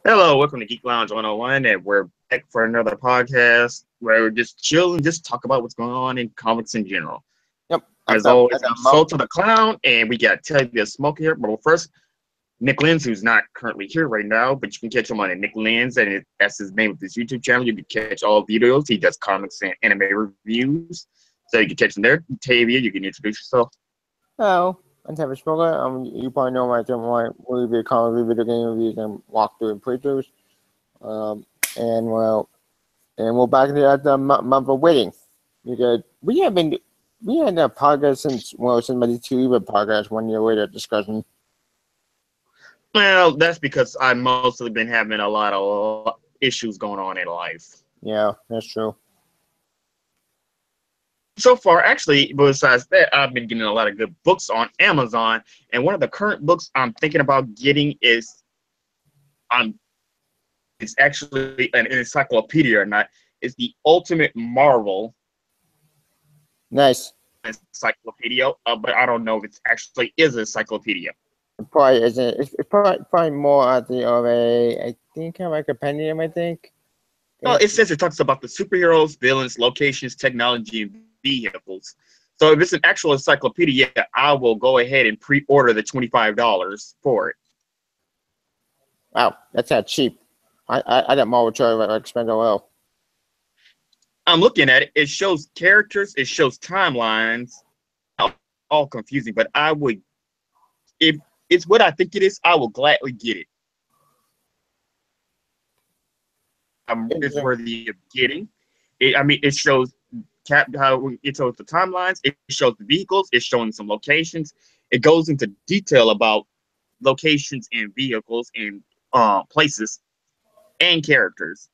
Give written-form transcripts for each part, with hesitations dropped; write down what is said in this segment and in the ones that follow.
Hello, welcome to Geek Lounge 101, and we're back for another podcast where we're just chill and just talk about what's going on in comics in general. Yep. As always, I'm Soul to the Clown, and we got Teddy the Smoke here. But first, Nick Lenz, who's not currently here right now, but you can catch him on Nick Lenz, and that's his name of his YouTube channel. You can catch all videos. He does comics and anime reviews, so you can catch him there. Tavia, you can introduce yourself. Hello, I'm Tevin Smoker. You probably know my movie, comic video game reviews, and walkthrough and playthroughs. And we're back here at the month of waiting. Because we had a podcast since my two podcast 1 year later discussion. Well, that's because I've mostly been having a lot of issues going on in life. Yeah, that's true. So far, actually, besides that, I've been getting a lot of good books on Amazon, and one of the current books I'm thinking about getting is, it's actually an encyclopedia or not. It's the Ultimate Marvel. Nice. Encyclopedia, but I don't know if it actually is an encyclopedia. It probably isn't. It's probably more of I think kind of like a compendium. I think. Well, it says it talks about the superheroes, villains, locations, technology, and vehicles. So if it's an actual encyclopedia, I will go ahead and pre-order the $25 for it. Wow, that's not cheap. I didn't Marvel try to spend a while. I'm looking at it. It shows characters. It shows timelines. All confusing, but I would, if it's what I think it is, I will gladly get it. It's worthy of getting. It shows how it shows the timelines. It shows the vehicles. It's showing some locations. It goes into detail about locations and vehicles and places and characters.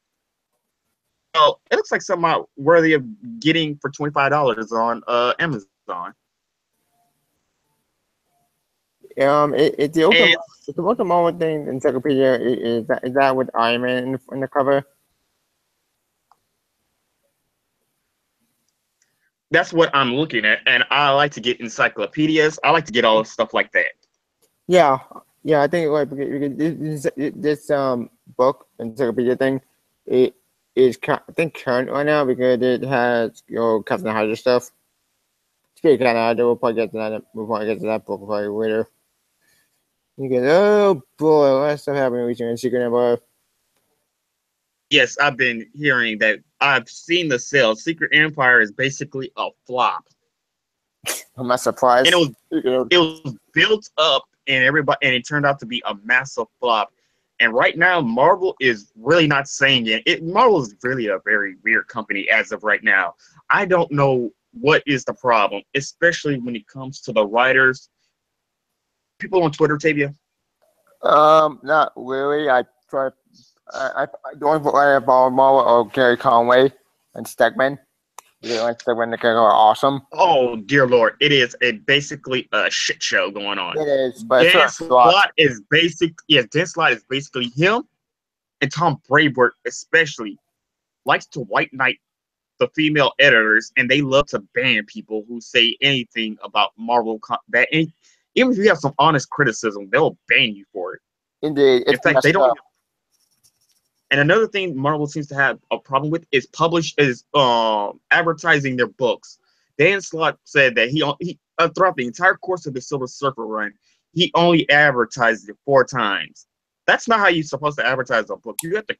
So it looks like something worthy of getting for $25 on Amazon. The Ultimate Marvel thing encyclopedia is that with Iron Man in the cover? That's what I'm looking at, and I like to get encyclopedias. I like to get all stuff like that. Yeah. I think like this book encyclopedia thing, it is I think current right now because it has Captain Hydra stuff. Speaking of Hydra, we'll probably get to that. We'll probably get to that book probably later. You get oh boy, a lot of stuff happening recently in Secret Empire. Yes, I've been hearing that. I've seen the sales. Secret Empire is basically a flop. I'm not surprised. And it was built up, and it turned out to be a massive flop. And right now, Marvel is really not saying it. Marvel is really a very weird company as of right now. I don't know what is the problem, especially when it comes to the writers. People on Twitter, Tavia? Not really. I the only book I follow Marvel or Gary Conway and Stegman. Stegman, the character are awesome. Oh dear Lord, it is basically a shit show going on. It is, but Dan Slott is Dan Slott is basically him, and Tom Brevoort especially likes to white knight the female editors, and they love to ban people who say anything about Marvel. Even if you have some honest criticism, they'll ban you for it. Indeed, in fact, they don't. And another thing Marvel seems to have a problem with is advertising their books. Dan Slott said that he throughout the entire course of the Silver Surfer run, he only advertised it 4 times. That's not how you're supposed to advertise a book. You have to.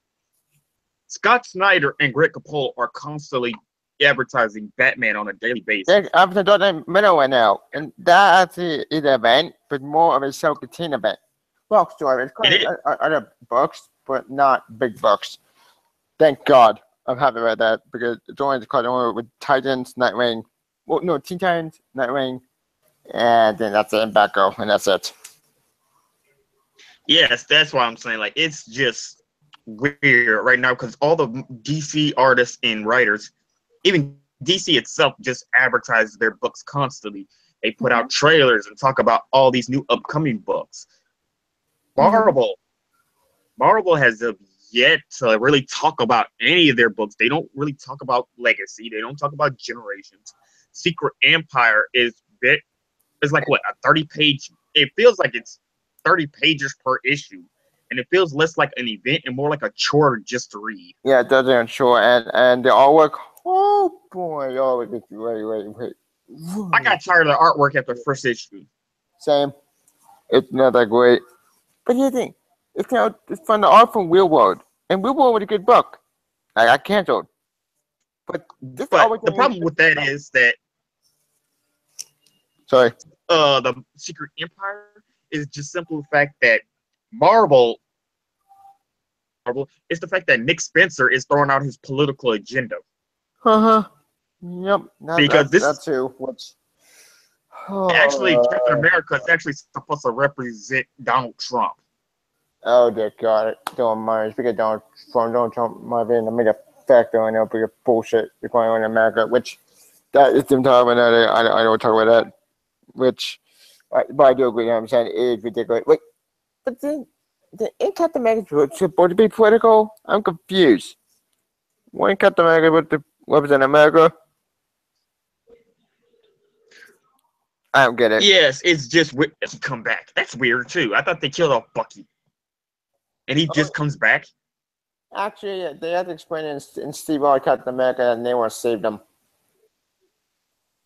Scott Snyder and Greg Capullo are constantly advertising Batman on a daily basis. I'm the middle right now, and that actually is an event, but more of a self-contained event. Book story. It's quite other books, but not big books. Thank God I'm happy about that because it's only with Titans, Nightwing. Well, no, Teen Titans, Nightwing, and then that's it, and Batgirl, and that's it. Yes, that's why I'm saying it's just weird right now because all the DC artists and writers, even DC itself, just advertises their books constantly. They put out trailers and talk about all these new upcoming books. Marvel has yet to really talk about any of their books. They don't really talk about Legacy. They don't talk about Generations. Secret Empire is like what, a 30-page. It feels like it's 30 pages per issue, and it feels less like an event and more like a chore just to read. Yeah, it doesn't sure, and the artwork. Oh boy, oh wait. I got tired of the artwork after the first issue. Same. It's not that great. But here's the thing. It's from the art from Real World. And Real World was a good book. I got canceled. But this But always the problem with that is that sorry. the Secret Empire is just simple fact that Marvel is the fact that Nick Spencer is throwing out his political agenda. Uh-huh. Yep. Because that's too. What's actually Captain America is actually supposed to represent Donald Trump. Oh dear God! Don't mind. Speaking of Donald Trump might be in the made a factor on that big bullshit going on in America, which that is some time another. I don't talk about that. Which, but I do agree. I'm saying it is ridiculous. Wait, but then ain't Captain America supposed to be political? I'm confused. When Captain America was to represent America? I don't get it. Yes, it's just it's come back. That's weird too. I thought they killed off Bucky, and he just comes back. Actually, they had to explain it in Steve R. Captain America, and they want to save them.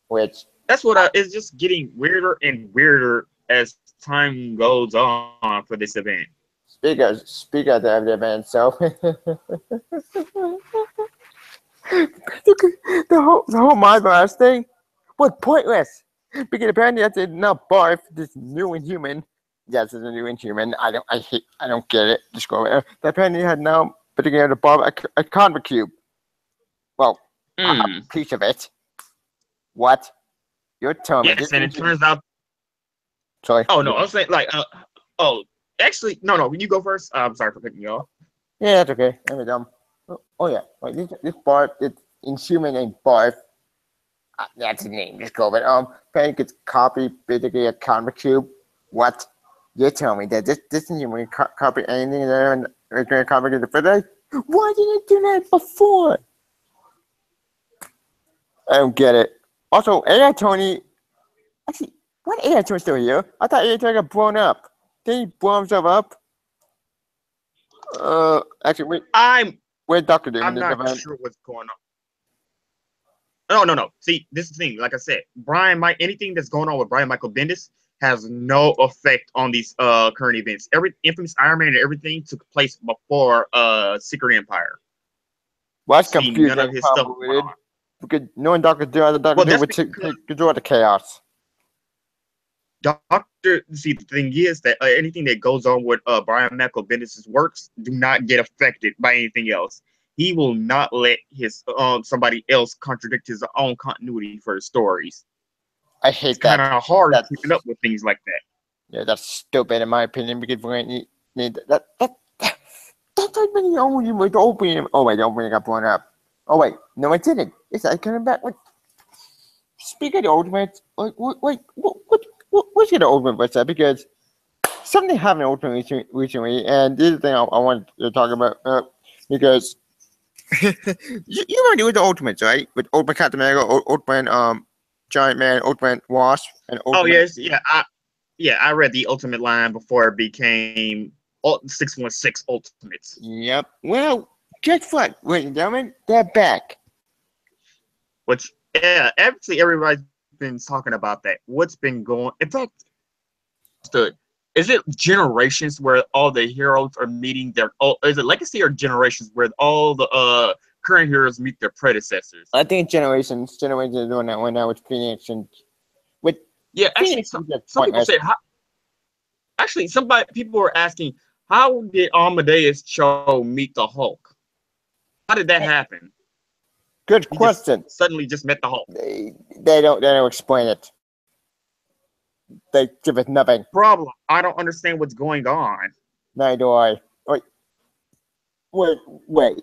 Which that's what it's just getting weirder and weirder as time goes on for this event. Speak of the event, so the whole My Virus thing was pointless because apparently that's not barf this new Inhuman. Yes, it's a new Inhuman. I don't get it. Just go there. Apparently had now putting together barf a convict cube. Well, a piece of it. What? You're telling me? Yes, and it turns out. Sorry. Oh no, I was saying actually no. You go first. I'm sorry for cutting you off. Yeah, that's okay. I'm dumb. Oh yeah, like this barf, it's Inhuman and barf. That's the name. Just go. But Frank gets copy basically a comic cube. What? You're telling me that this Inhuman copy anything there and a comic in the first day? Why didn't it do that before? I don't get it. Also, AI Tony. Actually, what AI Tony still here? I thought AI Tony got blown up. Did he blow himself up? Actually, wait. Where's Doctor Doom? I'm not sure what's going on. No. See, this is the thing. Like I said, anything that's going on with Brian Michael Bendis has no effect on these current events. Every Infamous Iron Man and everything took place before Secret Empire. Well, that's confusing. None of his stuff because knowing Doctor Doom would take control of the chaos. See, the thing is that anything that goes on with Brian Michael Bendis' works do not get affected by anything else. He will not let his somebody else contradict his own continuity for his stories. I hate that. Kind of hard keeping up with things like that. Yeah, that's stupid in my opinion because we need that. That's like when you open. Oh wait, the opening got blown up. Oh wait, no, it didn't. It's like coming back. What? Speaking of the Ultimates, what's the Ultimate with that? Because something happened in Ultimate recently, and this is the thing I want to talk about because you already with the Ultimates, right? With Ultimate Captain America, Ultimate Giant Man, Ultimate Wasp, and Ultimate. Oh yes, I read the Ultimate line before it became 616 Ultimates. Yep. Well, guess what, ladies and gentlemen, they're back. Which, yeah, actually everybody's been talking about that. What's been going? In fact, is it Generations where all the heroes are meeting their? Is it Legacy or Generations where all the current heroes meet their predecessors? I think Generations is doing that one now with Phoenix and with. Yeah, actually, some people say. Actually, people were asking, how did Amadeus Cho meet the Hulk? How did that happen? Good question. Suddenly just met the Hulk. They don't explain it. They give us nothing. Problem. I don't understand what's going on. Neither do I. Wait.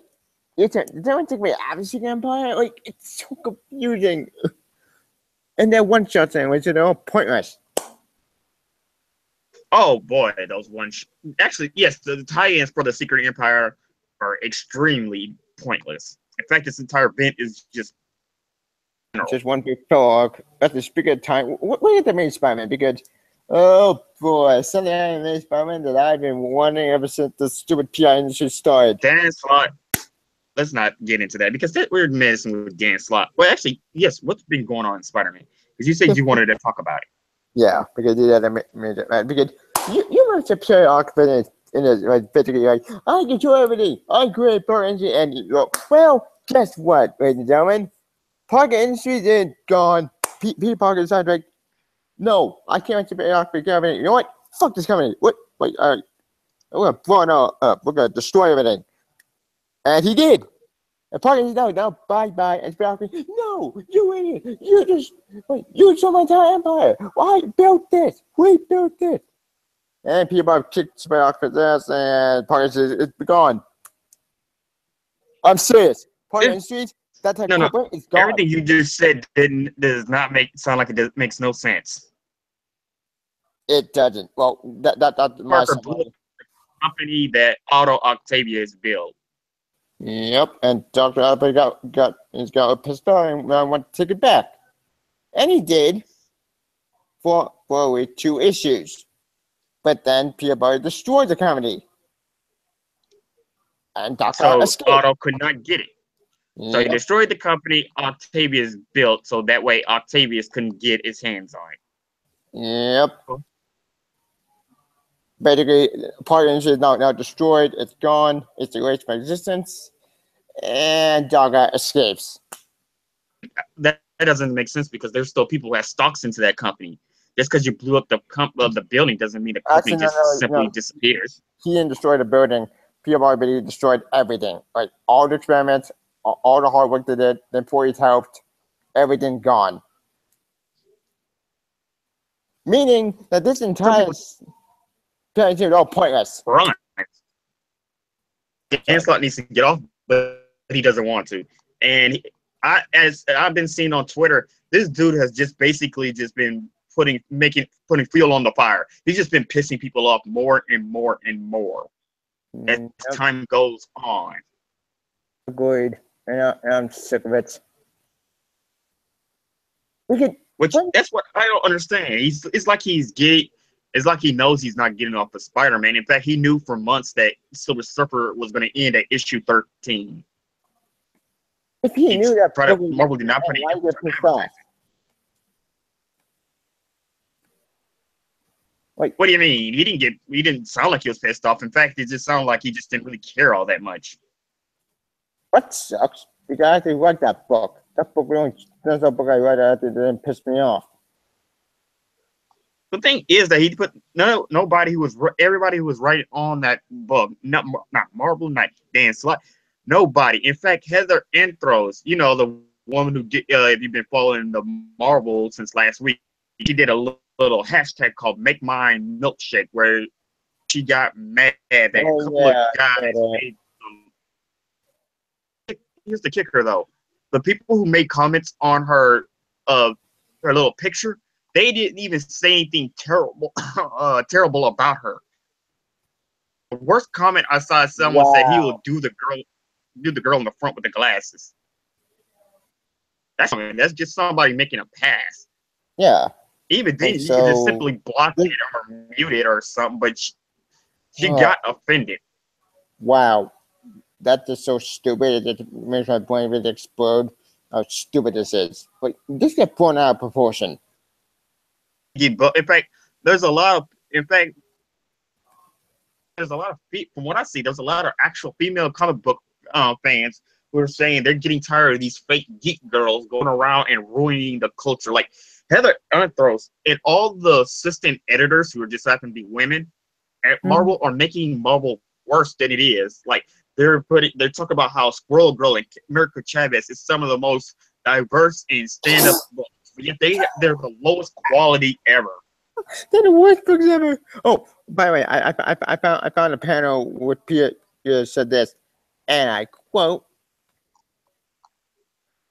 Did that one take me out of the Empire? Like, it's so confusing. And that one shot sandwich, pointless. Oh boy, those actually, yes, the tie-ins for the Secret Empire are extremely pointless. In fact, this entire event is just one big prologue. That's the speaker of time. What is the main Spider-Man? Because Oh boy, something anime Spider-Man that I've been wanting ever since the stupid PI industry started. Dan Slott. Let's not get into that because we're messing with Dan Slott. Well, actually, yes. What's been going on in Spider-Man? Because you said you wanted to talk about it. Yeah, because they had made it right. Because you must have pure confidence in it, like basically like I control everything. I'm great for engine and you go, well, guess what, ladies and gentlemen? Parker Industries is gone. Peter Parker decided like, no, I can't be off the company. You know what? Fuck this company. What? Wait, we're gonna blow it all up. We're gonna destroy everything. And he did. And Parker is now bye. And Spider no, you idiot. You destroyed my entire empire. I built this. We built this. And Peter Parker kicked Spider-Man's ass, and Parker says it's gone. I'm serious. Parker Industries, that type of corporate is gone. Everything you just said does not sound like it makes no sense. It doesn't. Well, that's my Parker blew up the company that Otto Octavius built. Yep, and Dr. Alba got pissed off and wanted to take it back. And he did for 2 issues. But then Peter Parker destroyed the company. And Dr. escaped. Otto could not get it. Yep. So he destroyed the company Octavius built so that way Octavius couldn't get his hands on it. Yep. Basically, Parker is now destroyed. It's gone. It's erased from existence. And Dogger escapes. That doesn't make sense because there's still people who have stocks into that company. Just because you blew up the building doesn't mean the company simply disappears. He didn't destroy the building. Peter Parker destroyed everything. Like all the experiments, all the hard work they did, the employees helped, everything gone. Meaning that this entire is all pointless. Run. Dan Slott needs to get off, but he doesn't want to. And as I've been seeing on Twitter, this dude has just basically been putting fuel on the fire. He's just been pissing people off more and more and more as time goes on. Agreed. And I'm sick of it. That's what I don't understand. It's like he knows he's not getting off the Spider-Man. In fact, he knew for months that Silver Surfer was going to end at issue 13. If he knew that, Marvel did not put it. Like, what do you mean? He didn't sound like he was pissed off. In fact, it just sounded like he just didn't really care all that much. What sucks? Because I actually read that book. That's the book I read after it didn't piss me off. The thing is that he put everybody who was writing on that book, not Marvel, not Dan Slott, nobody. In fact, Heather Anthros, the woman who did, if you've been following the Marvel since last week, she did a little hashtag called "Make Mine Milkshake," where she got mad that a couple of guys made Here's the kicker, though: the people who made comments on her little picture, they didn't even say anything terrible about her. The worst comment I saw, someone said he will do the girl in the front with the glasses. That's just somebody making a pass. Yeah. Even then, you could just simply block it or mute it or something, but she got offended. Wow. That's just so stupid. It makes my brain really explode how stupid this is. But this gets blown out of proportion. In fact, there's a lot of from what I see, there's a lot of actual female comic book fans who are saying they're getting tired of these fake geek girls going around and ruining the culture. Like Heather Anthros and all the assistant editors who are just happen to be women at Marvel are making Marvel worse than it is. Like they're talking about how Squirrel Girl and America Chavez is some of the most diverse and stand-up books. But yet they're the lowest quality ever. They're the worst books ever. Oh, by the way, I found a panel where Peter said this, and I quote,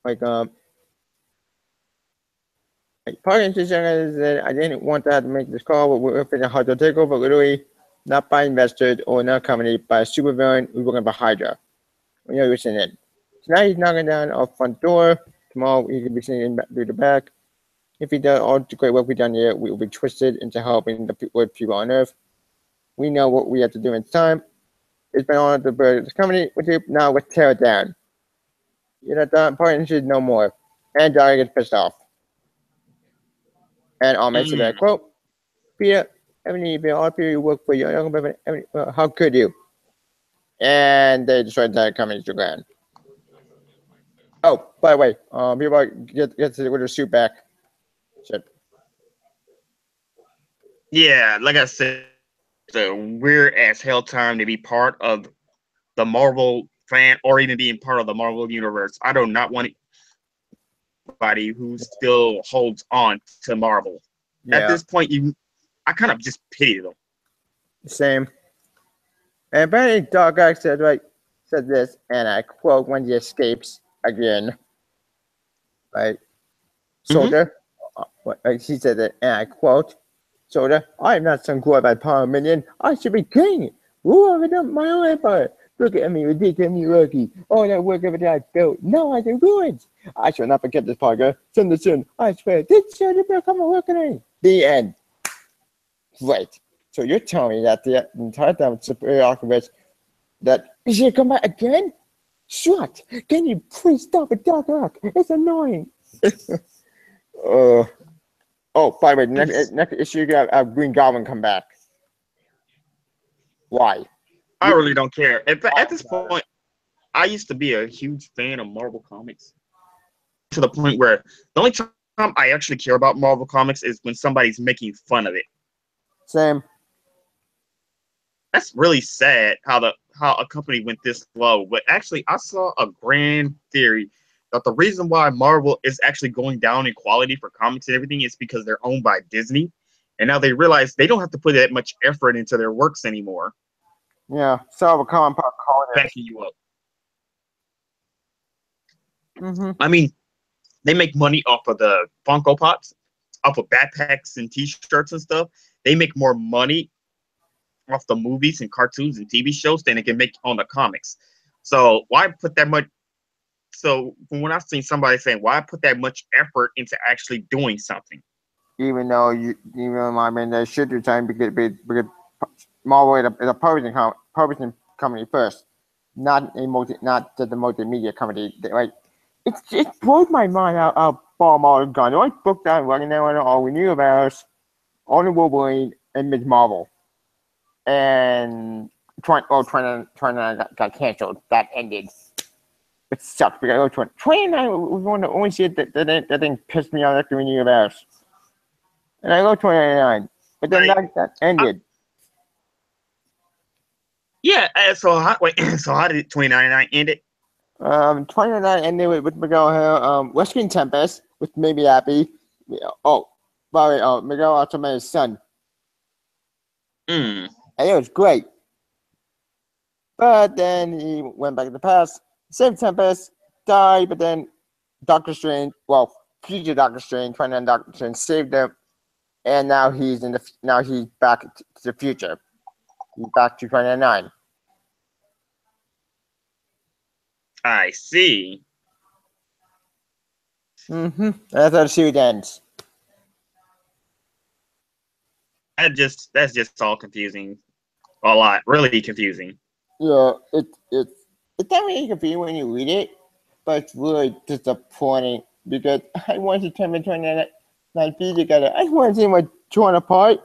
Parker said, I didn't want to have to make this call, but we're figuring out how to take over, literally, not by investors or not company, by a supervillain who's working for Hydra. You're listening in. So now he's knocking down our front door. Tomorrow he can be seen through the back. If we done all the great work we've done here, we will be twisted into helping the people on Earth. We know what we have to do in time. It's been on the bird of this company. Now let's tear it down. That partnership no more. And Dara gets pissed off. And I'll mention that quote, Peter, all of you work for you. How could you? And they destroyed the company's to ground. Oh, by the way, people get with their suit back. Shit. Yeah, like I said, it's a weird as hell time to be part of the Marvel fan or even being part of the Marvel universe. I do not want anybody who still holds on to Marvel. Yeah. At this point, I kind of just pity them. Same. And apparently, Dark Oak said this, and I quote, when he escapes again. Right? Soldier, he said that, and I quote, Soldier, I am not some glorified power minion. I should be king. Rule over my own empire. Look at me, ridiculous me rookie. All that work of it I built. Now I can ruin. I shall not forget this, Parker. Send the soon. I swear, this should have become a working. The end. Great. So you're telling me that the entire time it's Superior Archivist that he should come back again? Shut! Can you please stop it, Doc Ock? It's annoying. Oh, by the way, next issue you got Green Goblin come back. Why? I really don't care. At this point, I used to be a huge fan of Marvel Comics to the point where the only time I actually care about Marvel Comics is when somebody's making fun of it. Same. That's really sad how a company went this low. But actually, I saw a grand theory that the reason why Marvel is actually going down in quality for comics and everything is because they're owned by Disney. And now they realize they don't have to put that much effort into their works anymore. Yeah, so a common part calling it. Backing you up. I mean, they make money off of the Funko Pops, off of backpacks and T-shirts and stuff. They make more money off the movies and cartoons and TV shows than they can make on the comics. So why put that much? So when I've seen somebody saying, why put that much effort into actually doing something? Even though I mean, they should do time because Marvel is a publishing company first, not the multimedia company. Like it blows my mind how far Marvel's gone. The only book that I'm running now all we knew about only Wolverine and Ms. Marvel, and 29 got canceled. That ended. It sucked because 29 was one of the only shit that thing pissed me off after we knew about. And I go 29, but then that ended. Yeah, so how did 2099 end it? 2099 ended with Miguel here, rescuing Tempest, which made me happy. Oh, by the way, Miguel also met his son. And it was great. But then he went back to the past, saved Tempest, died, but then Doctor Strange, future Doctor Strange, 29 Doctor Strange saved him, and now he's back to the future. He's back to 2099. I see. That's how the series ends. That's just all confusing. A lot, really confusing. Yeah, it's not really confusing when you read it, but it's really disappointing because I want to turn the 29 feet together. I want to see them torn apart.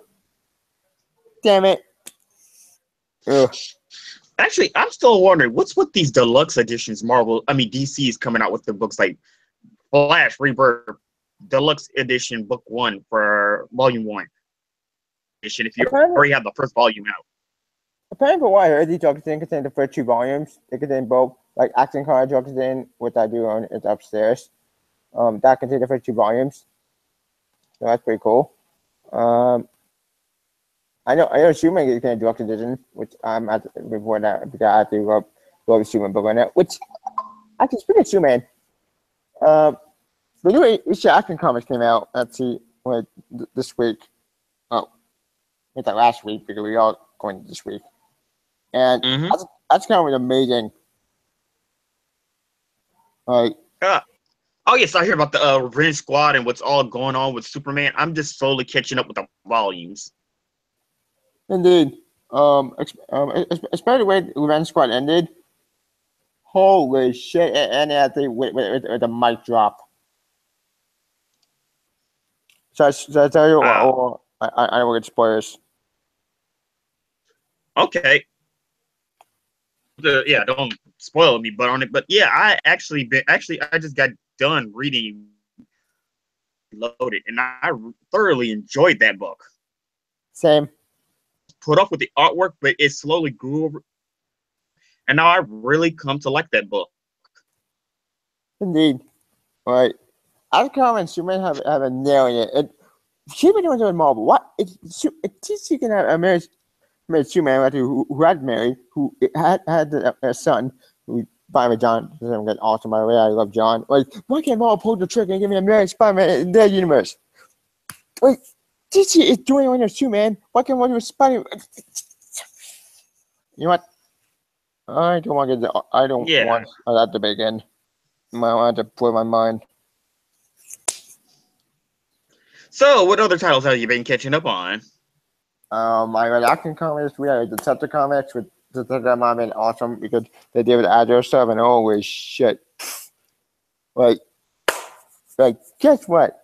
Damn it. Ugh. Actually, I'm still wondering what's with these deluxe editions. DC is coming out with the books like Flash Rebirth Deluxe Edition Book 1 for Volume 1. If you already have the first volume out. Apparently, for what I heard, these Jokers didn't contain the first 2 volumes. They contain both, like Action Card Jokers in, which I do own, it's upstairs. That contains the first 2 volumes. So that's pretty cool. I know Superman is going to deluxe edition, which I'm at before that because I have to go the Superman book on it. Which actually, speaking of Superman, the new issue Action Comics came out. Let's see, this week. Oh, it's like last week because we all going this week, and that's kind of amazing. Like, Oh yes, I hear about the Revenge Squad and what's all going on with Superman. I'm just slowly catching up with the volumes. Indeed. Especially the way Revenge Squad ended. Holy shit! And I think with a mic drop. Should I tell you, Ah, or I don't get spoilers. okay. Yeah, don't spoil me, but on it. But yeah, I just got done reading Loaded, and I thoroughly enjoyed that book. Same. Put off with the artwork, but it slowly grew over, and now I really come to like that book. Indeed. Right. Outcome and Superman have a nailing it. Superman was with Marvel. What? It's you can have a married Superman who had married, who had a son, who by the way, John, awesome by the way. I love John. Like, why can't Marvel pull the trigger and give me a married Spider-Man in their universe? Wait, DC is doing on their Superman. Why can't one do Spider? You know what? I don't want to get. I don't Yeah. want that to begin. I want to blow my mind. So, what other titles have you been catching up on? I read action comics. We had Detective comics with Detective might have been awesome because they did with Agile stuff and holy shit. Like, guess what?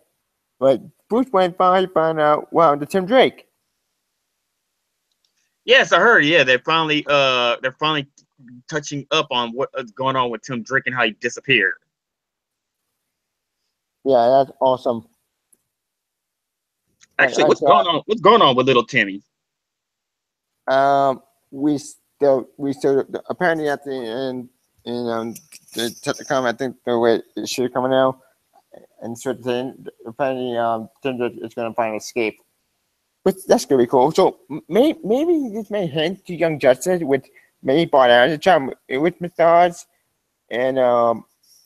Like, Bruce Wayne finally found out, wow, the Tim Drake. Yes, I heard. Yeah, they're finally touching up on what's going on with Tim Drake and how he disappeared. Yeah, that's awesome. Actually, I what's thought, going on? What's going on with little Timmy? we still, apparently at the end, the Detective comic, I think the way it should come now, and so then apparently, Tim Drake is going to find an escape. But that's gonna be cool. So maybe this may hint to Young Justice with maybe Bart Allen trying with Mr. Oz and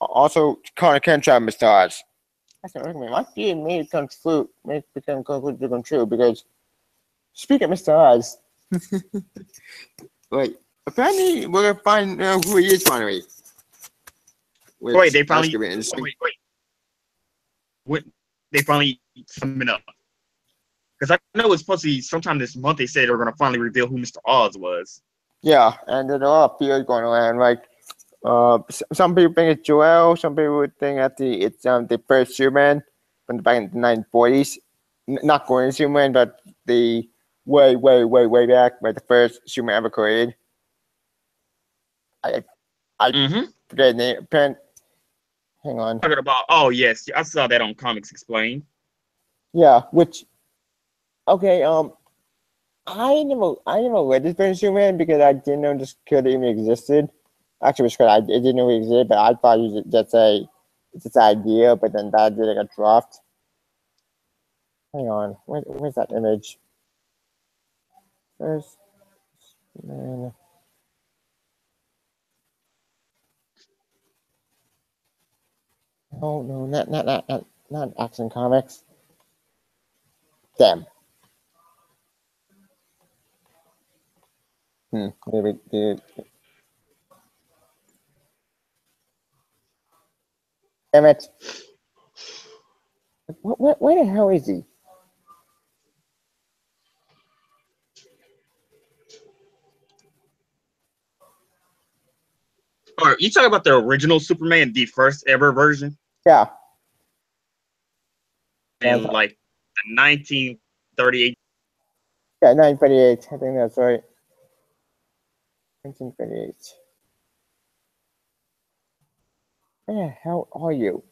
also Connor Kent trying Mr. Oz. That's not recommend. My theory may become true. May become true because speaking of Mr. Oz, like apparently we're gonna find who he is finally. Wait, Which they that's finally. gonna be interesting. Wait. What? They finally summing up because I know it's supposed to be sometime this month. They said they were going to finally reveal who Mr. Oz was. Yeah, and there's a lot of fears going around. Like some people think it's Joel. Some people would think that it's the first Superman from the back in the 1940s. Not going Superman, but the way back, like the first Superman ever created. I I Mm-hmm. forget the name. Hang on. Talking about. Oh yes, I saw that on Comics Explained. Yeah, which okay. I never read this first Superman because I didn't know this character even existed. Actually, it's because I didn't know he existed, but I thought it was just it's this idea, but then that idea got dropped. Hang on, where's that image? First man. Oh no, not Action Comics. Damn. Maybe dude. Damn it. Where the hell is he? Or you talking about the original Superman, the first ever version Yeah. in like the 1938. Yeah, 1938. I think that's right. 1938. Where the hell are you?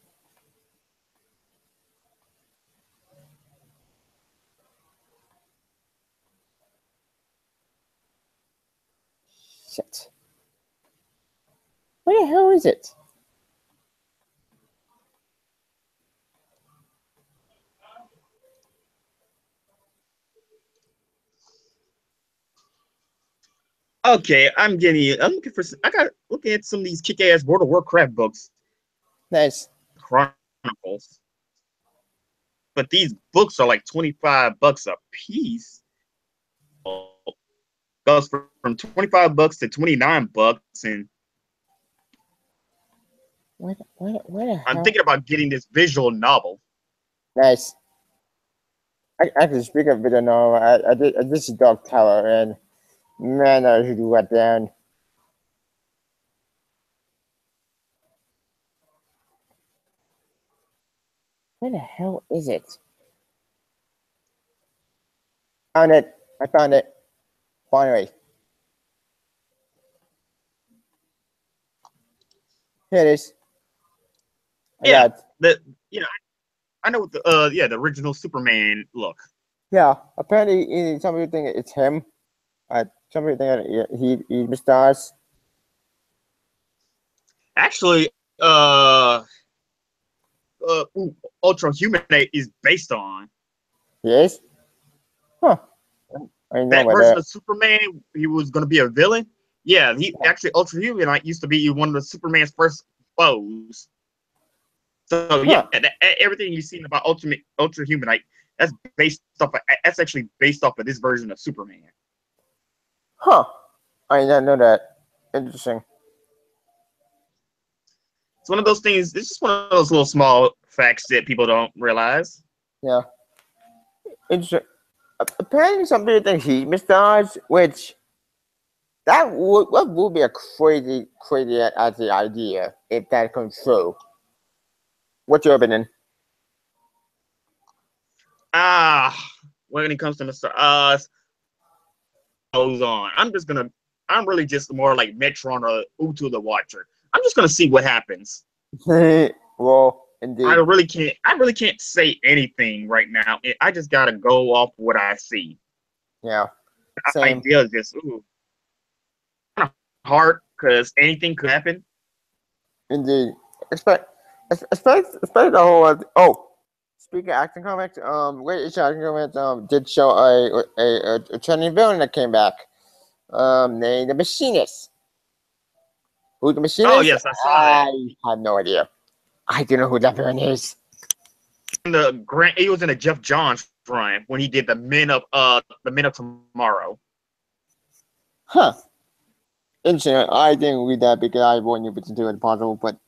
Shit. Where the hell is it? Okay, I'm getting. I'm looking for. I got looking at some of these kick-ass World of Warcraft books, Nice. Chronicles. But these books are like $25 a piece. Goes from $25 to $29, and What the I'm hell? thinking about getting this visual novel. Nice. Actually, speaking of video novel, I did see Dog Tower, and man, I was let down. Where the hell is it? Found it. I found it. Finally. Here it is. I Yeah, got it. the you know I know what the the original Superman look. Yeah. Apparently, some people think it's him. Some people think he misstars. Actually, Ultra Humanate is based on Yes. Huh. I didn't know that about version that. of Superman. He was going to be a villain. Yeah, he Yeah. actually Ultra Humanite used to be one of the Superman's first foes. So yeah, Huh. everything you've seen about Ultra Humanite that's based off. That's actually based off of this version of Superman. Huh. I did not know that. Interesting. It's one of those things. It's just one of those little small facts that people don't realize. Yeah. Interesting. Apparently, some people think he misstars, which that would be a crazy as the idea if that comes true. What's your opinion? Ah, when it comes to Mr. Goes on. I'm really just more like Metron or Utu the Watcher. I'm just gonna see what happens. Well, indeed. I really can't say anything right now. I just gotta go off what I see. Yeah. Same. Idea is just kind of hard because anything could happen. Indeed. Expect the whole. Speaking of action comics, Great Issue Action Comics did show a trending villain that came back. Named the Machinist. Who the Oh Machinist? yes, I saw that. I have no idea. I don't know who that villain is. He was in a Jeff Johns run when he did the Men of Tomorrow. Huh. Interesting. I didn't read that because I wanted to do it possible, but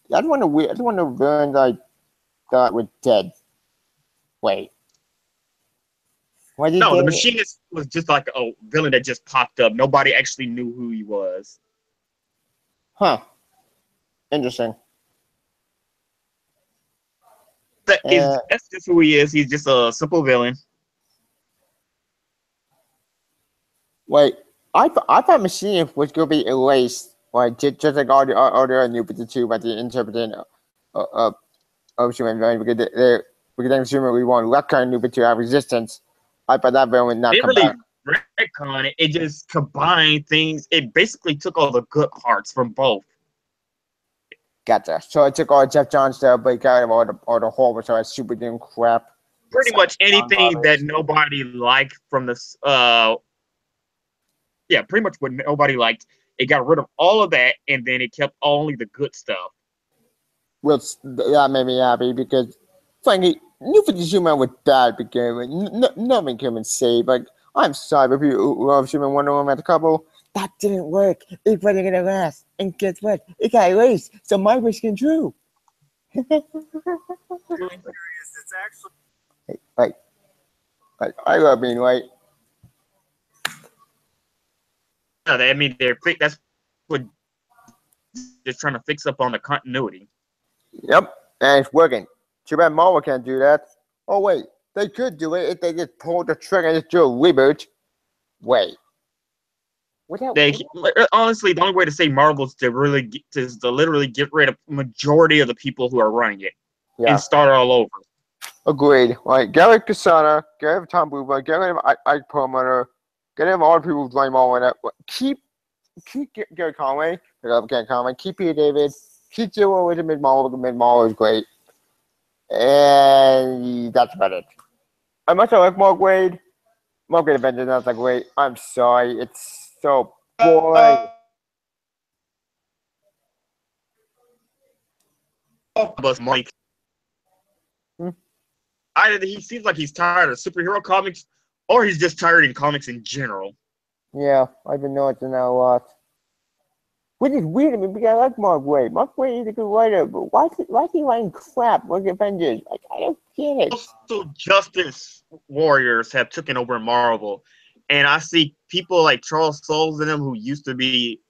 that's one of the that's one of the villains I thought were dead. Wait. Why did No, the dead? Machinist was just like a villain that just popped up. Nobody actually knew who he was. Huh. Interesting. That's just who he is. He's just a simple villain. Wait. I thought Machinist was gonna be erased. Like just like all the other new 52 by the interpreting of human villain because then assuming we want that kind of new 52 have resistance. I thought that villain would They not come really back. retcon it. It just combined things. It basically took all the good parts from both. Gotcha. So it took all Jeff Johns stuff, but it got rid of all the horrible so it's super doing crap. Pretty much anything that nobody liked from this. Yeah, pretty much what nobody liked. It got rid of all of that, and then it kept only the good stuff. Well, that made me happy because, frankly, New 52 Man was bad because nothing came and saved. Like, I'm sorry, but people who love Superman Wonder Woman as a couple, that didn't work. It wasn't gonna last. And guess what? It got erased. So my wish came true. like, I love being right. Yeah, I mean, that's what they're trying to fix up on the continuity. Yep, and it's working. Too bad Marvel can't do that. Oh wait, they could do it if they just pulled the trigger and just do a reboot. Wait. Honestly, the only way to say Marvel is to literally get rid of majority of the people who are running it and start all over. Agreed. Like, get rid of Kasana, get rid of Tom Booba, get rid of Ike Perlmutter, get rid of all the people who blame all on that. Keep Gary Conway, keep Peter David, keep Joe with Mid-Mall. Mid-Mall is great. And that's about it. I much like Mark Wade. Mark Wade Avengers, that's like great. I'm sorry, it's so boring. But Mike, Hmm? either he seems like he's tired of superhero comics, or he's just tired in comics in general. Yeah, I've been noticing that a lot. Which is weird to me because I like Mark Waid. Mark Waid is a good writer, but why is he writing crap like Avengers? Like, I don't get it. Also, Justice Warriors have taken over Marvel, and I see people like Charles Soules in them who used to be.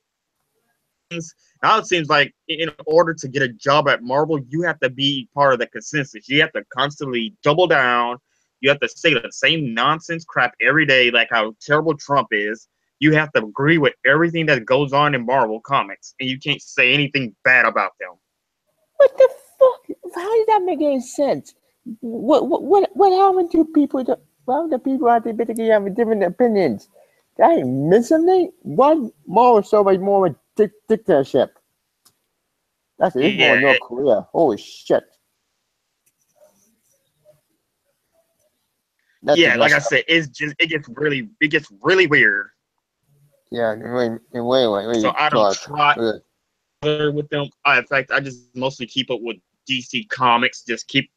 Now it seems like in order to get a job at Marvel, you have to be part of the consensus. You have to constantly double down. You have to say the same nonsense crap every day, like how terrible Trump is. You have to agree with everything that goes on in Marvel comics, and you can't say anything bad about them. What the fuck? How does that make any sense? What happened to people? Well, the people out there basically have different opinions. Did I miss something? Why Marvel so much more of a dictatorship? That's it. It's more Yeah, North Korea. Holy shit. That's yeah. just Like I messed up. said, it gets really weird. Yeah, So way I don't dark. try with them. In fact, I just mostly keep up with DC Comics. Just keep.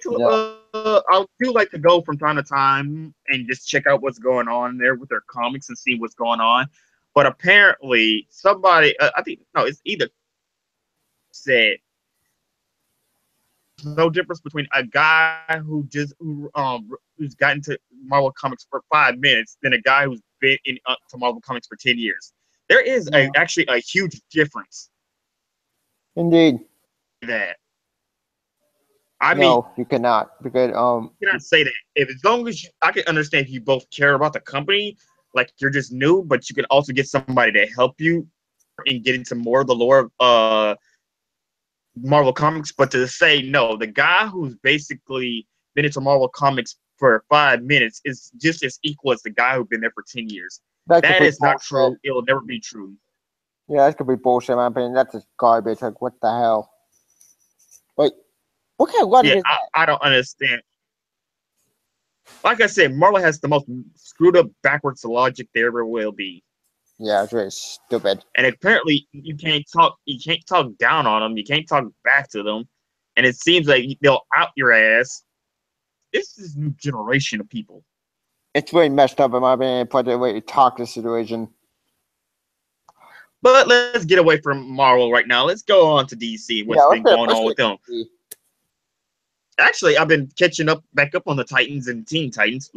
Yeah. I do like to go from time to time and just check out what's going on there with their comics and see what's going on. But apparently, somebody, I think, no, it's either said no difference between a guy who's gotten to Marvel Comics for 5 minutes than a guy who's been in to Marvel Comics for 10 years. There is actually a huge difference. Indeed. That I mean, No, you cannot because you cannot say that. If as long as I can understand if you both care about the company, like you're just new, but you can also get somebody to help you and get into more of the lore of Marvel Comics. But to say no, the guy who's basically been into Marvel Comics for 5 minutes is just as equal as the guy who's been there for 10 years. that could That be is not true. bullshit. It will never be true. Yeah, that could be bullshit in my opinion. That's just garbage. Like what the hell? Like what kind of logic Yeah, is that? I don't understand. Like I said, Marvel has the most screwed up backwards logic there ever will be. Yeah, it's really stupid. And apparently you can't talk down on them, you can't talk back to them, and it seems like they'll out your ass. This is a new generation of people. It's really messed up in my opinion, put the way you talk the situation. But let's get away from Marvel right now. Let's go on to DC. What's been going on with them? Actually, I've been catching back up on the Titans and Teen Titans.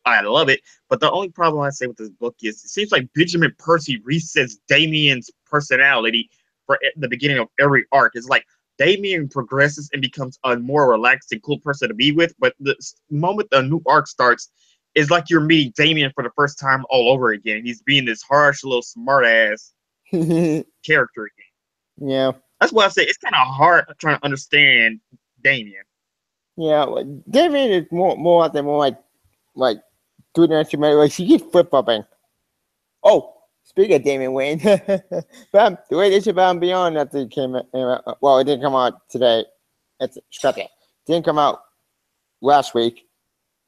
I love it. But the only problem I say with this book is it seems like Benjamin Percy resets Damien's personality for the beginning of every arc. It's like Damien progresses and becomes a more relaxed and cool person to be with. But the moment the new arc starts, it's like you're meeting Damien for the first time all over again. He's being this harsh little smart ass character again. Yeah. That's why I say it's kind of hard trying to understand Damien. Yeah, Damien is more out there, more like doing that to me. Like she keeps flip flopping. Oh, speaking of Damian Wayne, the way this about Beyond that they came well, it didn't come out today. It's scrap it. Didn't come out last week,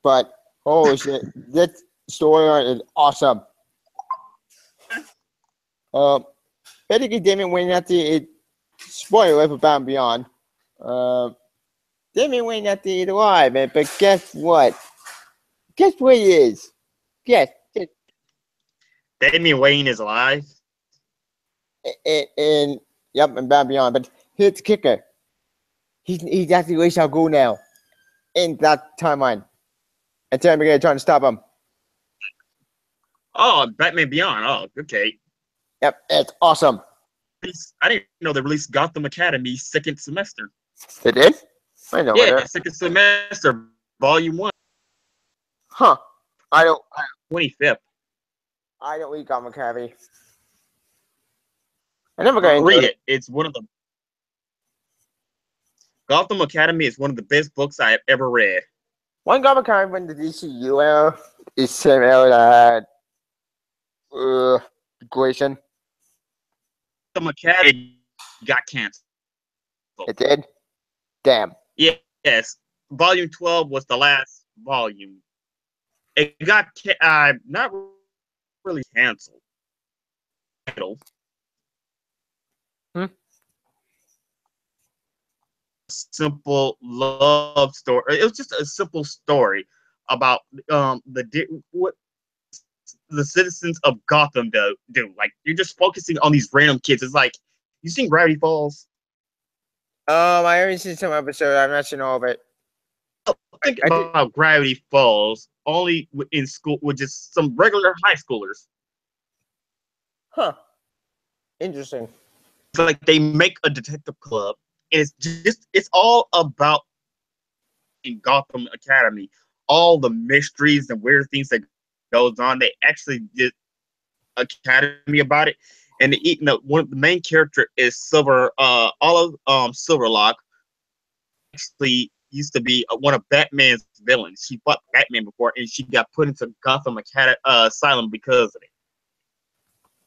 but holy shit, this story is awesome. Basically, Damian Wayne after it spoiler for Bound Beyond. Damian Wayne not the alive, man. But guess what? Guess what he is? Guess. Damian Wayne is alive. And yep, and Bound Beyond. But here's the kicker. He's actually Ra's al Ghul now in that timeline. And Terry McGee trying to stop him. Oh, Batman Beyond. Oh, okay. Yep, it's awesome. I didn't know they released Gotham Academy second semester. They did? I know. Yeah, second semester, volume 1. Huh. I don't 25th. I don't read Gotham Academy. I never got into read it. It's one of the Gotham Academy is one of the best books I have ever read. One Gotham Academy when the DCU era is same era that had Grayson. Gotham Academy got canceled. It did? Damn. Yes. Volume 12 was the last volume. It got not really canceled. Simple love story. It was just a simple story about what the citizens of Gotham do. Like, you're just focusing on these random kids. It's like, you seen Gravity Falls? I only seen some episode. I'm not seen all of it. Think about Gravity Falls only in school with just some regular high schoolers. Huh. Interesting. It's like they make a detective club. And it's all about in Gotham Academy. All the mysteries and weird things that goes on. They actually did Academy about it. And one of the main character is Olive Silverlock. Actually used to be one of Batman's villains. She fought Batman before, and she got put into Gotham Asylum because of it.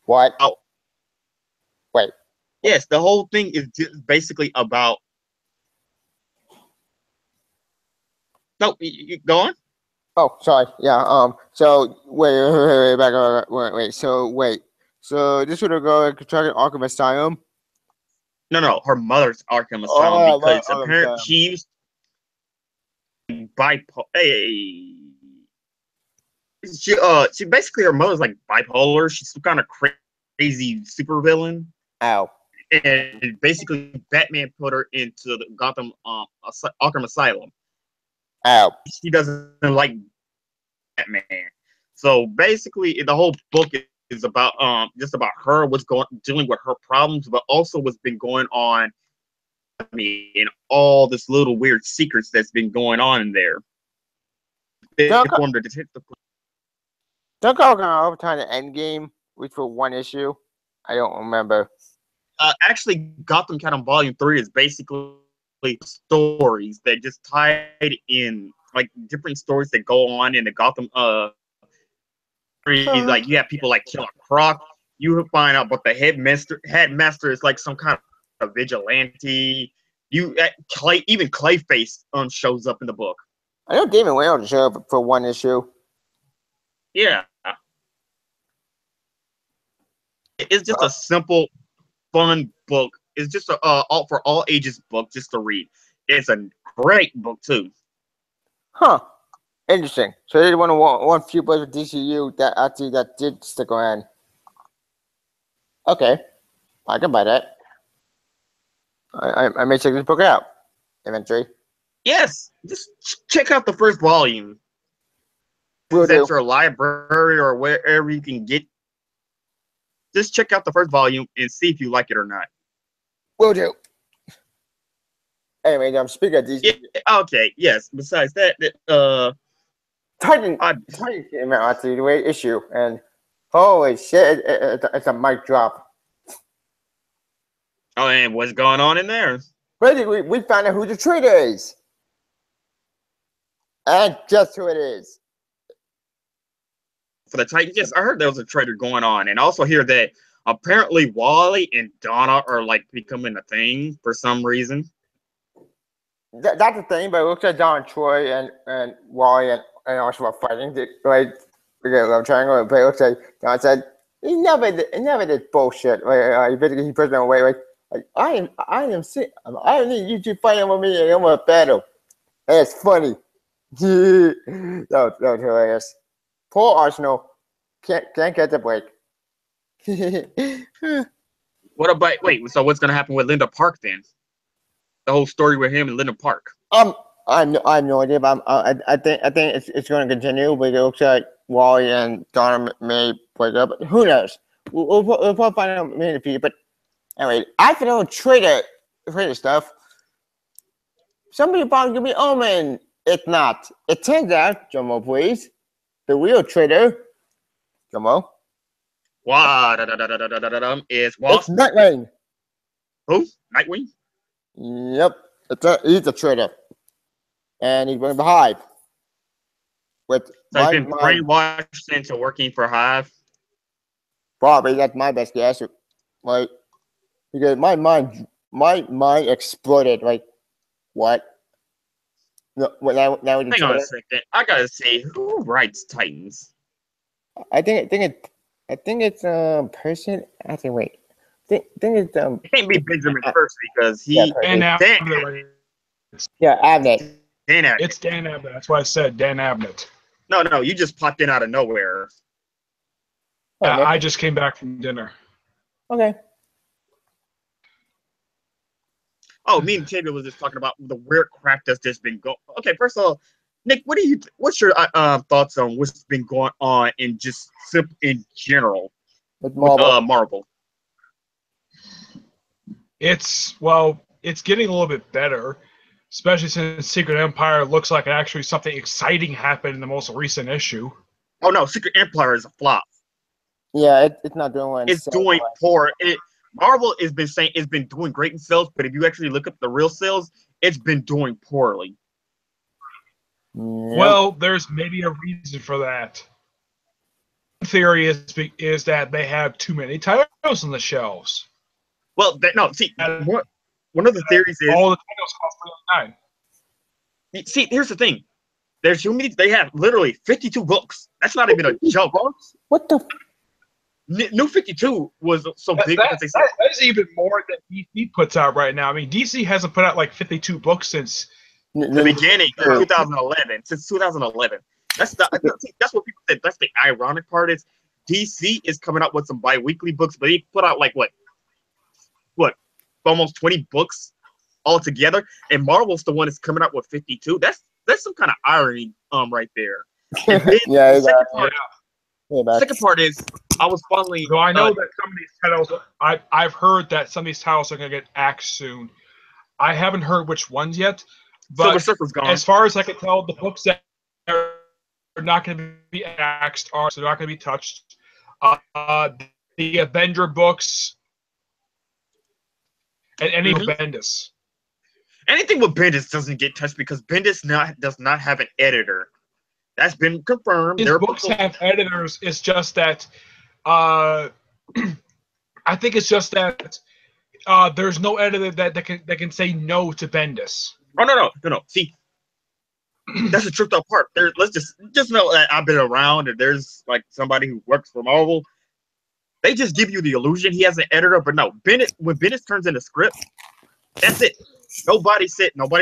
What? Oh, wait. Yes, the whole thing is just basically about. No, you go on. Oh, sorry. Yeah. So wait. Back up. Wait. So this would go to Arkham Asylum. No. Her mother's Arkham Asylum because apparently she's bipolar. She basically her mother's like bipolar. She's some kind of crazy supervillain. Ow. And basically, Batman put her into the Gotham Arkham Asylum. Ow. She doesn't like Batman. So basically, the whole book is about just about her dealing with her problems, but also what's been going on. I mean, and all this little weird secrets that's been going on in there. They formed a detective. Don't go over time to Endgame, which for one issue. I don't remember. Actually, Gotham Cat'em Volume 3 is basically stories that just tied in, like different stories that go on in the Gotham. Like you have people like Killer Croc. You find out, but the headmaster is like some kind of vigilante. Even Clayface shows up in the book. I know Damon Wayne show up for one issue. Yeah, it's just a simple, fun book. It's just all for all ages book just to read. It's a great book too. Huh. Interesting. So they one few books with DCU that did stick around. Okay, I can buy that. I may check this book out eventually. Yes, just check out the first volume. It's at your library or wherever you can get. Just check out the first volume and see if you like it or not. Will do. Anyway, I'm speaking of these. Yeah, okay, yes. Besides that, Titan came out after the issue, and holy shit, it's a mic drop. Oh, and what's going on in there? Basically, we found out who the traitor is. And just who it is. For the Titans, yes, I heard there was a traitor going on, and I also hear that apparently Wally and Donna are like becoming a thing for some reason. That's the thing, but it looks like Donna, Troy, and Wally and also are fighting. Right? We get a love triangle, but it looks like Donna said he never did bullshit. Right? Basically, he pushed them away. Like I am sick. I don't need you two fighting with me, and I'm gonna battle. That's funny. that was hilarious. Poor Arsenal can't get the break. What about so what's gonna happen with Linda Park then? The whole story with him and Linda Park. I have no idea, but I think it's going to continue. But it looks like Wally and Donna may break up. Who knows? We'll probably find out in the future. But anyway, I found out traitor stuff. Somebody probably give me Omen. It's not. It turns out, Jomo, please, the real traitor, Jomo. Is Wasp. It's Nightwing. Who? Nightwing? Yep. He's a traitor. And he's running the Hive. So he's been brainwashed into working for Hive? Probably. That's my best guess. Like, because my mind exploded. Like, what? No, now hang on a second. I gotta see who writes Titans. I think it's person. I think wait. Think it's It can't be Benjamin first because he Dan Abnett. Yeah, Abnett. Dan Abnett. It's Dan Abnett. That's why I said Dan Abnett. No, you just popped in out of nowhere. Okay. I just came back from dinner. Okay. Oh, me and Tavia was just talking about the weird crap that's just been going. Okay, first of all, Nick, what's your thoughts on what's been going on in just in general With with Marvel. Marvel? It's getting a little bit better, especially since Secret Empire looks like actually something exciting happened in the most recent issue. Oh no, Secret Empire is a flop. Yeah, it's not doing well. It's doing poor. Marvel has been saying it's been doing great in sales, but if you actually look up the real sales, it's been doing poorly. Yep. Well, there's maybe a reason for that. One theory is that they have too many titles on the shelves. Well, see, one of the theories is all the titles cost $39. see. Here's the thing: there's too many. They have literally 52 books. That's not even a joke. What the? New 52 was so big because they said that's even more than DC puts out right now. I mean, DC hasn't put out like 52 books since the beginning of 2011. Since 2011, that's what people said. That's the ironic part is DC is coming out with some bi-weekly books, but they put out like what almost 20 books altogether, and Marvel's the one that's coming out with 52. That's some kind of irony right there. And then Yeah, the second part, yeah, second part is I was following. So I know that some of these titles, I've heard that some of these titles are going to get axed soon. I haven't heard which ones yet, but Silver Surfer's gone. as far as I can tell, the books that are not going to be axed are so they're not going to be touched. The Avenger books and any of Bendis. Anything with Bendis doesn't get touched because Bendis does not have an editor. That's been confirmed. His books have editors. It's just that I think it's just that there's no editor that can say no to Bendis. Oh no. See, that's the tricked out part. Let's just know that I've been around and there's like somebody who works for Marvel. They just give you the illusion he has an editor, but no. When Bendis turns in a script, that's it. Nobody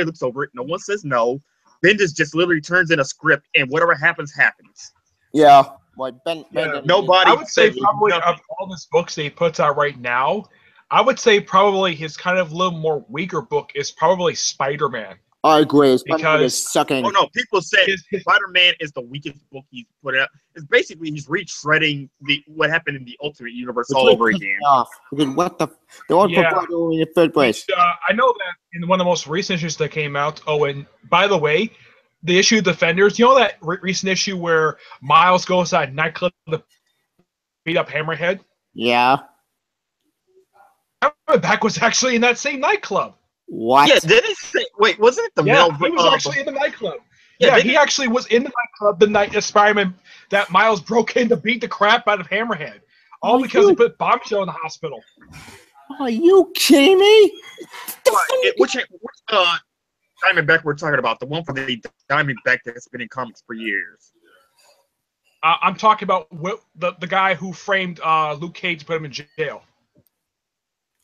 looks over it. No one says no. Bendis just literally turns in a script, and whatever happens, happens. Yeah. Well, nobody. I would say probably of all his books that he puts out right now, I would say probably his kind of little more weaker book is probably Spider-Man. I agree. Because sucking. Oh no, people say Spider-Man is the weakest book he's put out. It's basically he's retreading what happened in the Ultimate Universe all over again. What the? They want to put in the third place. I know that in one of the most recent issues that came out. Oh, and by the way, the issue Defenders. You know that recent issue where Miles goes to a nightclub to beat up Hammerhead? Yeah. Back was actually in that same nightclub. What? Yeah, did it say? Wait, wasn't it the Mel? He was actually in the nightclub. Yeah, he actually was in the nightclub the night that Spider-Man, that Miles broke in to beat the crap out of Hammerhead, all because he put Bombshell in the hospital. Are you kidding me? Which Diamondback we're talking about? The one for the Diamondback that's been in comics for years. I'm talking about the guy who framed Luke Cage to put him in jail.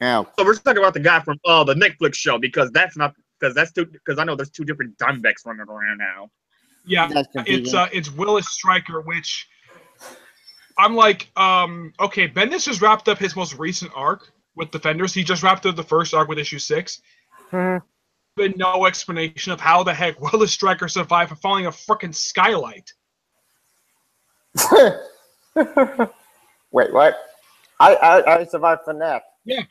Oh. So we're talking about the guy from the Netflix show because I know there's two different Diamondbacks running around now. Yeah, it's Willis Stryker, which I'm like, okay, Bendis just wrapped up his most recent arc with Defenders. He just wrapped up the first arc with issue 6. Been no explanation of how the heck Willis Stryker survived for falling a freaking skylight. Wait, what? I survived from that. Yeah.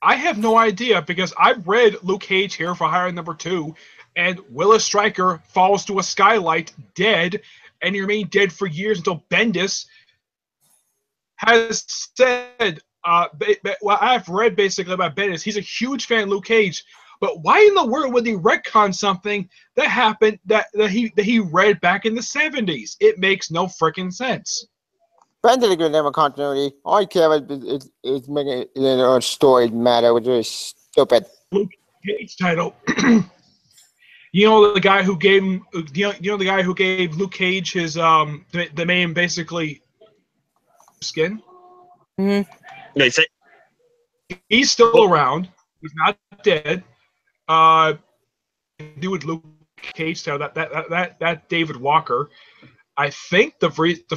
I have no idea because I've read Luke Cage Here for Hire #2, and Willis Stryker falls to a skylight dead, and he remained dead for years until Bendis has said, well, I've read basically about Bendis. He's a huge fan of Luke Cage, but why in the world would he retcon something that happened that he read back in the 70s? It makes no freaking sense. Bendis did never continuity. All I care about is making a story matter, which is stupid. Luke Cage title. You know the guy who gave him. You know the guy who gave Luke Cage his the name basically skin. Mm-hmm. They say he's still around. He's not dead. Do with Luke Cage title that David Walker. I think the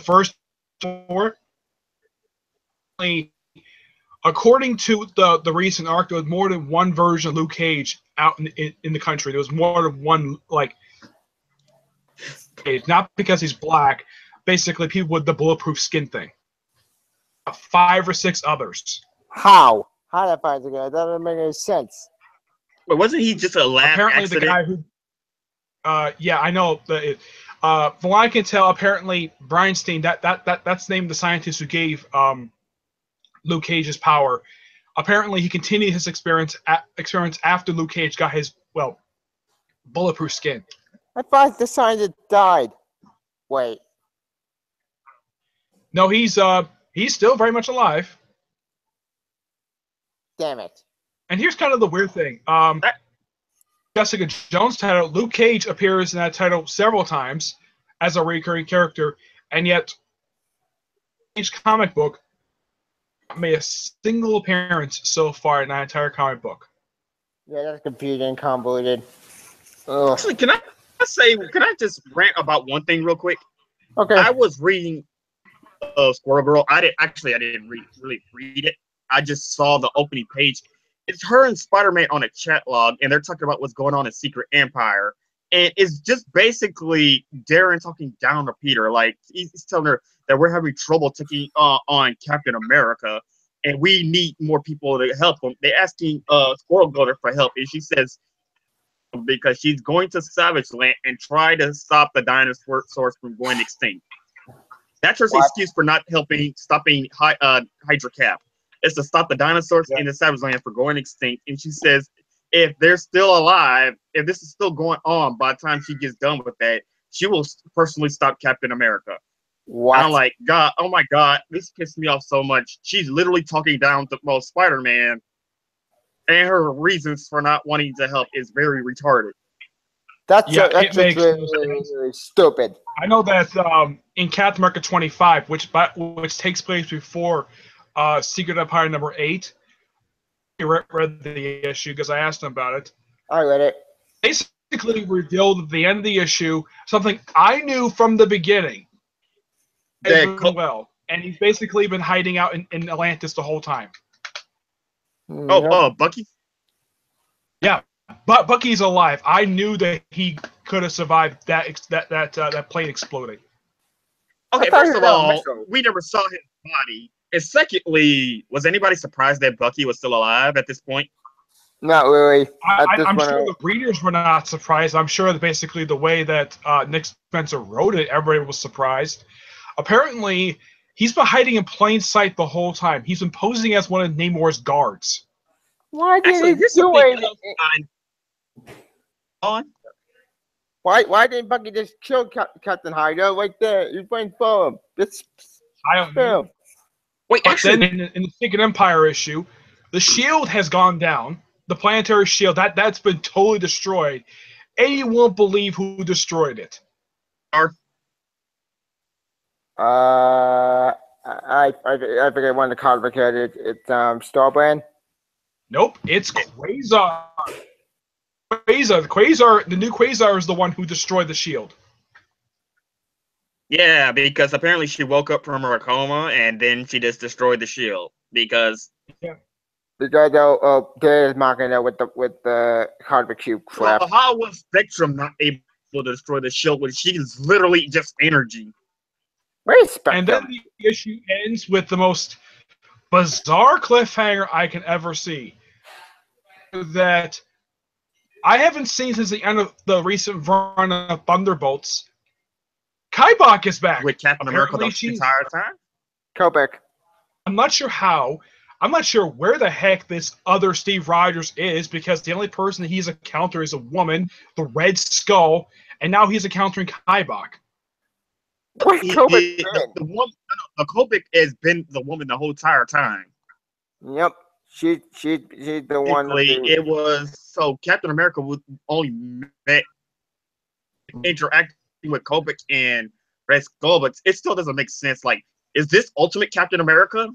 first 4 according to the recent arc, there was more than one version of Luke Cage out in the country. There was more than one, like, not because he's black, basically people with the bulletproof skin thing. 5 or 6 others. How? How did I find the guy? That doesn't make any sense. But wasn't he just a lab Apparently accident? the guy who yeah, I know. From what I can tell, apparently Breinstein, that's the name of the scientist who gave Luke Cage's power. Apparently, he continued his experiments after Luke Cage got his, well, bulletproof skin. I thought the scientist died. Wait. No, he's still very much alive. Damn it. And here's kind of the weird thing. Jessica Jones title, Luke Cage appears in that title several times as a recurring character, and yet each comic book made a single appearance so far in that entire comic book. Yeah, that's confusing, convoluted. Ugh. Actually, can I just rant about one thing real quick? Okay. I was reading Squirrel Girl. I didn't really read it. I just saw the opening page. It's her and Spider-Man on a chat log, and they're talking about what's going on in Secret Empire. And it's just basically Darren talking down to Peter. Like, he's telling her that we're having trouble taking on Captain America, and we need more people to help him. They're asking Squirrel Girl for help, and she says because she's going to Savage Land and try to stop the dinosaurs from going extinct. That's her excuse for not stopping Hydra Cap. Is to stop the dinosaurs in the Savage Land for going extinct. And she says if they're still alive, if this is still going on by the time she gets done with that, she will personally stop Captain America. What? And I'm like, God, oh my God, this pissed me off so much. She's literally talking down to Spider-Man, and her reasons for not wanting to help is very retarded. That's really stupid. I know that in Captain America 25, which takes place before Secret Empire number 8, I read the issue because I asked him about it. I read it. Basically revealed at the end of the issue something I knew from the beginning. And he's basically been hiding out in Atlantis the whole time. Bucky? Yeah, but Bucky's alive. I knew that he could have survived that plane exploding. Okay, first of all, we never saw his body. And secondly, was anybody surprised that Bucky was still alive at this point? Not really. I'm sure the readers were not surprised. I'm sure that basically the way that Nick Spencer wrote it, everybody was surprised. Apparently, he's been hiding in plain sight the whole time. He's been posing as one of Namor's guards. Why did he do it? Why didn't Bucky just kill Captain Hydra right there? He's waiting for him. I don't know. Wait, actually, then in the Secret Empire issue, the shield has gone down. The planetary shield that's been totally destroyed, and you won't believe who destroyed it. I forget one of the cards because it's Starbrand. Nope, it's Quasar. Quasar, the new Quasar is the one who destroyed the shield. Yeah, because apparently she woke up from her coma and then she just destroyed the shield because. Yeah. Because they're marking it with the hardware cube crap. Well, how was Spectrum not able to destroy the shield when she's literally just energy? Where's Spectrum? And then the issue ends with the most bizarre cliffhanger I can ever see. That I haven't seen since the end of the recent run of Thunderbolts. Kybok is back. With Captain America the entire time? Kobik. I'm not sure how. I'm not sure where the heck this other Steve Rogers is because the only person he's encountering is a woman, the Red Skull, and now he's encountering Kybok. What's Kobik the Kobik has been the woman the whole entire time. Yep. She's the one. It was so Captain America would only interacting with Kobik and Red Skull, but it still doesn't make sense. Like, is this Ultimate Captain America?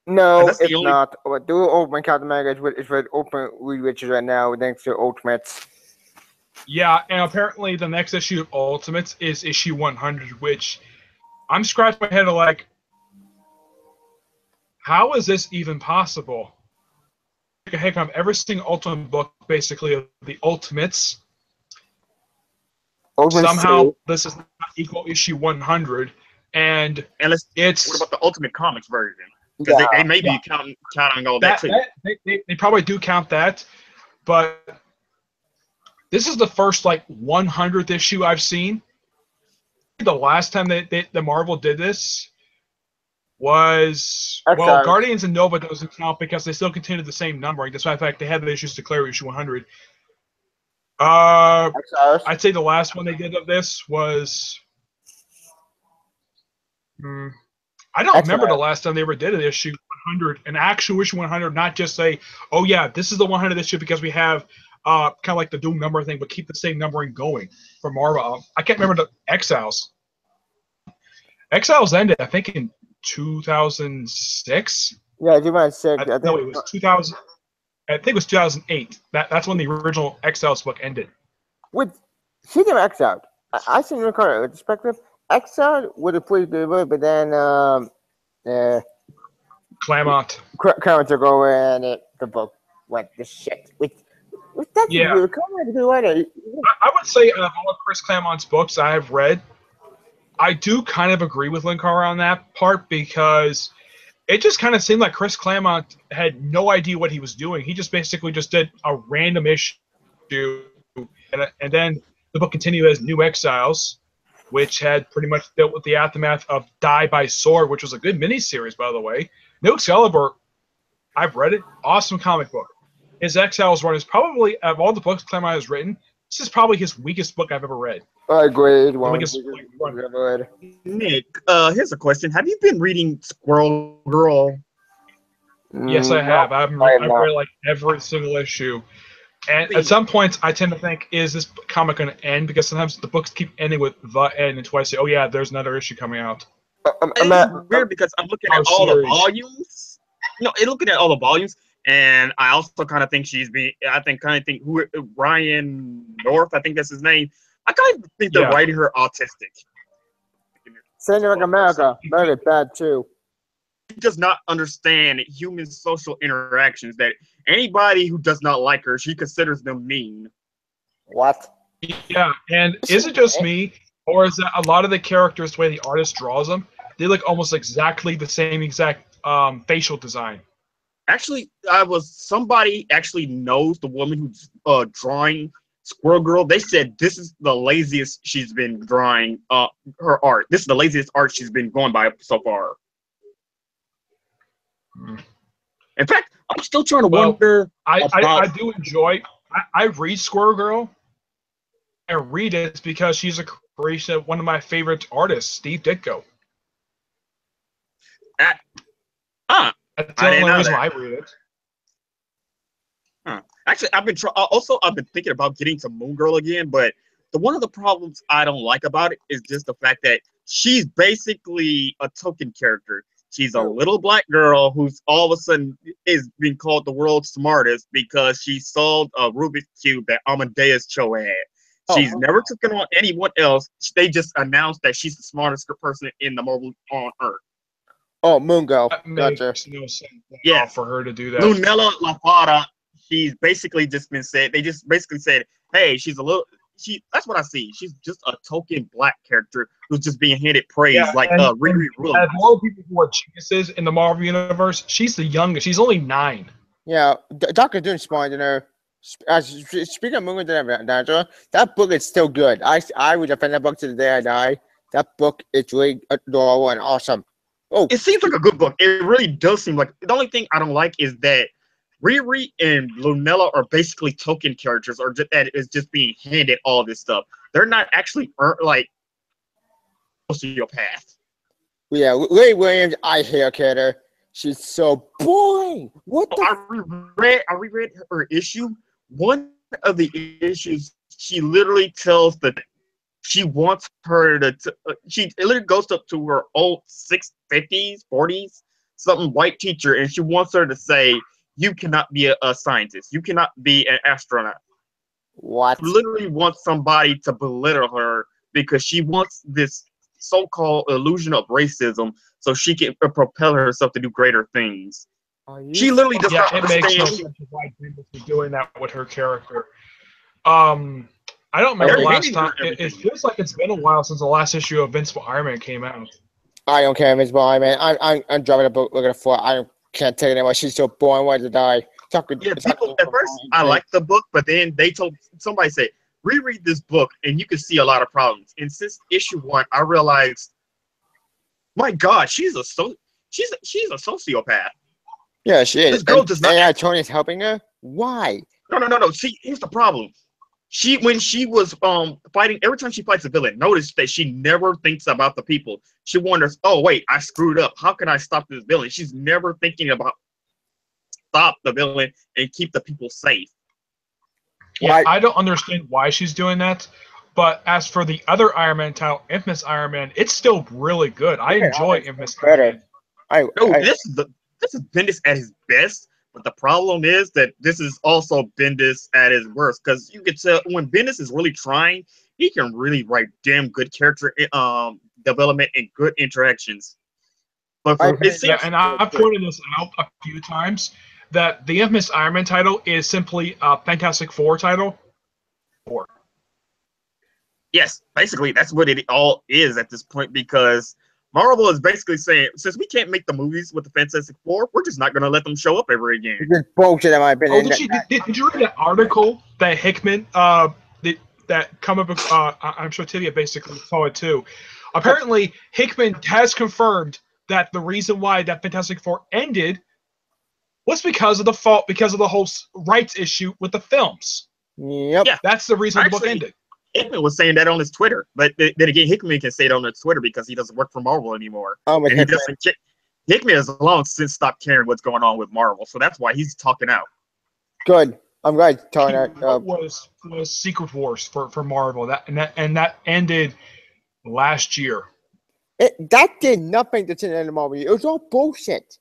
No, it's not. But the Ultimate Captain America is with Open Reaches right now, thanks to Ultimates. Yeah, and apparently the next issue of Ultimates is issue 100, which I'm scratching my head like, how is this even possible? Heck, I've ever seen Ultimate book, basically of the Ultimates. Somehow this is not equal issue 100, and what about the Ultimate Comics version? Because they may be counting all that too. They probably do count that, but this is the first like 100th issue I've seen. The last time the Marvel did this was Guardians and Nova doesn't count because they still continue the same numbering. Despite the fact they had the issues declare issue 100. I'd say the last one they did of this was. I don't remember the last time they ever did an issue 100, an actual issue 100, not just say, oh yeah, this is the 100th issue because we have kind of like the Doom number thing, but keep the same numbering going for Marvel. I can't remember the Exiles. Exiles ended, I think, in 2006. Yeah, 2006. No, it was 2000. I think it was 2008. That's when the original Exiles book ended. Speaking of Exiles, I seem to recall a perspective. Exile was a pretty good book, but then Claremont took over and the book went to shit. That's yeah. a good writer. I would say of all of Chris Claremont's books I have read, I do kind of agree with Linkara on that part because it just kind of seemed like Chris Claremont had no idea what he was doing. He just basically just did a random issue, and then the book continued as New Exiles, which had pretty much dealt with the aftermath of Die by Sword, which was a good miniseries, by the way. New Excalibur, I've read it. Awesome comic book. His Exiles run is probably, of all the books Claremont has written, this is probably his weakest book I've ever read. I agree. Nick, here's a question. Have you been reading Squirrel Girl? Yes, I have. I've read like every single issue. And at some points, I tend to think, is this comic going to end? Because sometimes the books keep ending with the end until I say, oh, yeah, there's another issue coming out. It's weird because I'm looking at all the volumes. Looking at all the volumes, and I also kind of think who Ryan North, I think that's his name. I kind of think they're writing her autistic. Same like America, very bad too. Does not understand human social interactions, that anybody who does not like her, she considers them mean. What? Yeah, and is it just me, or is that a lot of the characters, the way the artist draws them, they look almost exactly the same exact facial design? Actually, somebody actually knows the woman who's drawing Squirrel Girl. They said this is the laziest she's been drawing her art. This is the laziest art she's been going by so far. In fact, I'm still trying to wonder. I do enjoy. I read Squirrel Girl. I read it because she's a creation of one of my favorite artists, Steve Ditko. That's the only reason why I read it. Actually, I've been thinking about getting to Moon Girl again, but one of the problems I don't like about it is just the fact that she's basically a token character. She's a little black girl who's all of a sudden is being called the world's smartest because she solved a Rubik's Cube that Amadeus Cho had. She's never taken on anyone else. They just announced that she's the smartest person in the Marvel on Earth. Oh, Moon Girl. That Gotcha. makes no sense for her to do that. Lunella LaFada, she's basically just been said. They just basically said, hey, that's what I see. She's just a token black character who's just being handed praise Riri Ruler. As more people who are geniuses in the Marvel Universe, she's the youngest. She's only 9. Yeah, Dr. Doom's smart in her. Speaking of Moon Girl, that book is still good. I would defend that book to the day I die. That book is really adorable and awesome. Oh, it seems like a good book. It really does seem like. The only thing I don't like is that Riri and Lunella are basically token characters, or that is just being handed all this stuff. They're not actually sociopath. Yeah, Ray Williams, I hate her. She's so boring. What the? I reread her issue. One of the issues, she literally tells that she wants her to. She literally goes up to her old 50s, 40s, something white teacher, and she wants her to say, "You cannot be a scientist. You cannot be an astronaut." What? She literally wants somebody to belittle her because she wants this so-called illusion of racism so she can propel herself to do greater things. Are you She literally does not It makes no understand. sense why Bendis is doing that with her character. I don't remember They're last hitting time. her It everything. feels like it's been a while since the last issue of Invincible Iron Man came out. I don't care if it's boring, man. I'm driving a book looking for. I can't take it anymore. She's so boring. Why to die? Yeah, people at first I liked the book, but then they told somebody said reread this book and you can see a lot of problems. And since issue 1, I realized, my God, she's a sociopath. Yeah, she is. This girl And does not. AI Tony's helping her. Why? No. See, here's the problem. When she was fighting, every time she fights a villain, notice that she never thinks about the people. She wonders, oh wait, I screwed up. How can I stop this villain? She's never thinking about stop the villain and keep the people safe. Yeah, Why? I don't understand why she's doing that. But as for the other Iron Man title, Infamous Iron Man, it's still really good. I enjoy Infamous Iron better. Man. No, I this is Bendis at his best, but the problem is that this is also Bendis at his worst, because you can tell when Bendis is really trying, he can really write damn good character development and good interactions. But for, it Yeah, seems and I've pointed this out a few times that the Infamous Iron Man title is simply a Fantastic Four title. yes, basically that's what it all is at this point, because Marvel is basically saying, since we can't make the movies with the Fantastic Four, we're just not going to let them show up ever again. It's just bullshit, in my Oh, opinion. did you read that article that Hickman, that comic book, I'm sure Tivia basically saw it too. Apparently, Hickman has confirmed that the reason why that Fantastic Four ended was because of the whole rights issue with the films. Yep. Yeah, That's the reason the book actually, ended. Hickman was saying that on his Twitter, but then again, Hickman can say it on his Twitter because he doesn't work for Marvel anymore, Oh, and he doesn't. Hickman has long since stopped caring what's going on with Marvel, so that's why he's talking out. Good. I'm glad telling What that. was Secret Wars for Marvel that ended last year. That did nothing to turn into Marvel. It was all bullshit.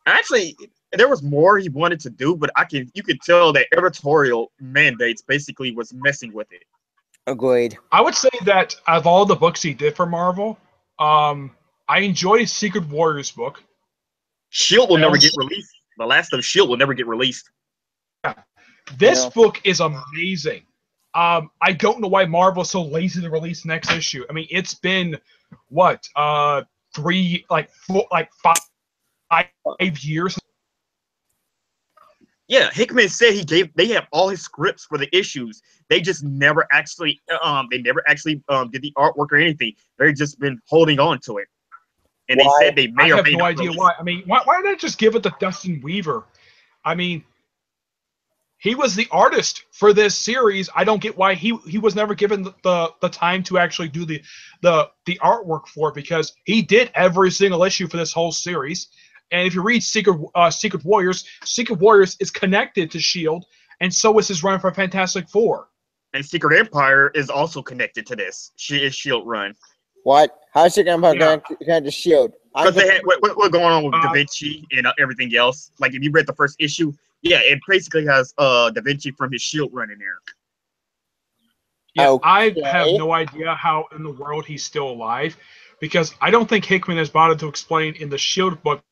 Actually, there was more he wanted to do, but you could tell that editorial mandates basically was messing with it. Agreed. I would say that of all the books he did for Marvel, I enjoyed his Secret Warriors book. Shield will never get released. The last of Shield will never get released. This book is amazing. I don't know why Marvel's so lazy to release the next issue. I mean, it's been what 5 years. Yeah, Hickman said they have all his scripts for the issues. They just never actually did the artwork or anything. They've just been holding on to it. And they said they may I or have may no not idea release why. I mean, why not just give it to Dustin Weaver? I mean, he was the artist for this series. I don't get why he was never given the time to actually do the artwork for it, because he did every single issue for this whole series. And if you read Secret Warriors is connected to S.H.I.E.L.D., and so is his run for Fantastic Four. And Secret Empire is also connected to this. Shield run. What? How's Secret Empire going to Shield? Because they had what's going on with Da Vinci and everything else. Like if you read the first issue, yeah, it basically has Da Vinci from his Shield run in there. Yeah, Okay. I have no idea how in the world he's still alive, because I don't think Hickman has bothered to explain in the Shield book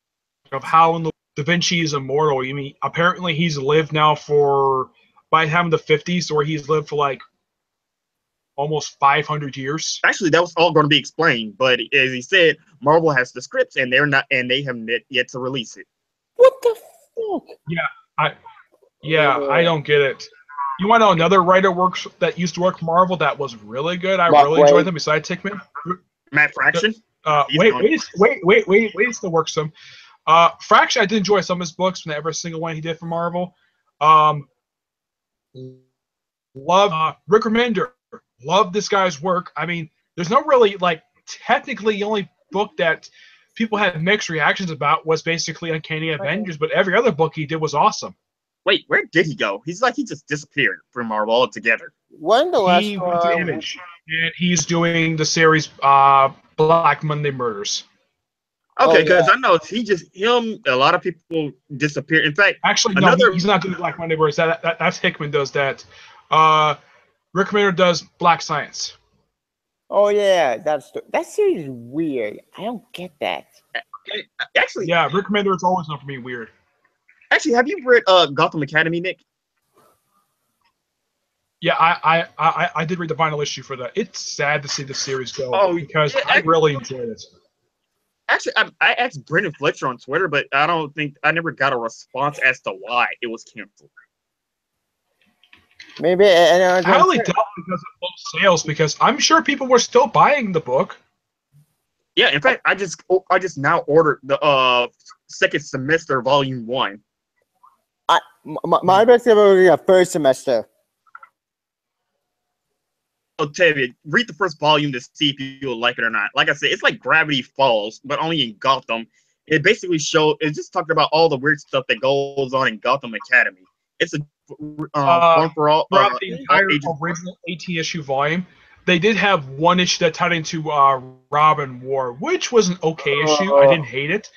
of how in the Da Vinci is immortal. I mean, apparently he's lived now for, by the time of the 50s, or he's lived for like almost 500 years. Actually, that was all going to be explained, but as he said, Marvel has the scripts and they have yet to release it. What the fuck? I don't get it. You want to know another writer that used to work for Marvel that was really good? I Mark really enjoyed Waid. them besides Hickman. Matt Fraction. Wait, still works some. Fraction, I did enjoy some of his books from every single one he did for Marvel. Love Rick Remender. Love this guy's work. I mean, there's no really, like, technically the only book that people had mixed reactions about was basically Uncanny Avengers, but every other book he did was awesome. Wait, where did he go? He just disappeared from Marvel altogether. When the last He went to Image, and he's doing the series Black Monday Murders. Okay, because I know a lot of people disappear. In fact, Actually, no, he's not doing Black Monday Murders. That's Hickman does that. Rick Remender does Black Science. Oh yeah, that series is weird. I don't get that. Actually, Yeah, Rick Remender is always known for being weird. actually, have you read Gotham Academy, Nick? Yeah, I did read the final issue for that. It's sad to see the series go Oh, because yeah, I really enjoyed it. actually, I asked Brendan Fletcher on Twitter, but I never got a response as to why it was canceled. Maybe I highly doubt because of low sales, because I'm sure people were still buying the book. Yeah, in fact, I just now ordered the second semester volume 1. my best ever was first semester. I'll tell you, read the first volume to see if you'll like it or not. Like I said, it's like Gravity Falls, but only in Gotham. It basically it just talked about all the weird stuff that goes on in Gotham Academy. It's a one for all. Throughout the All entire ages. original 18-issue volume, they did have one issue that tied into Robin War, which was an okay issue. I didn't hate it.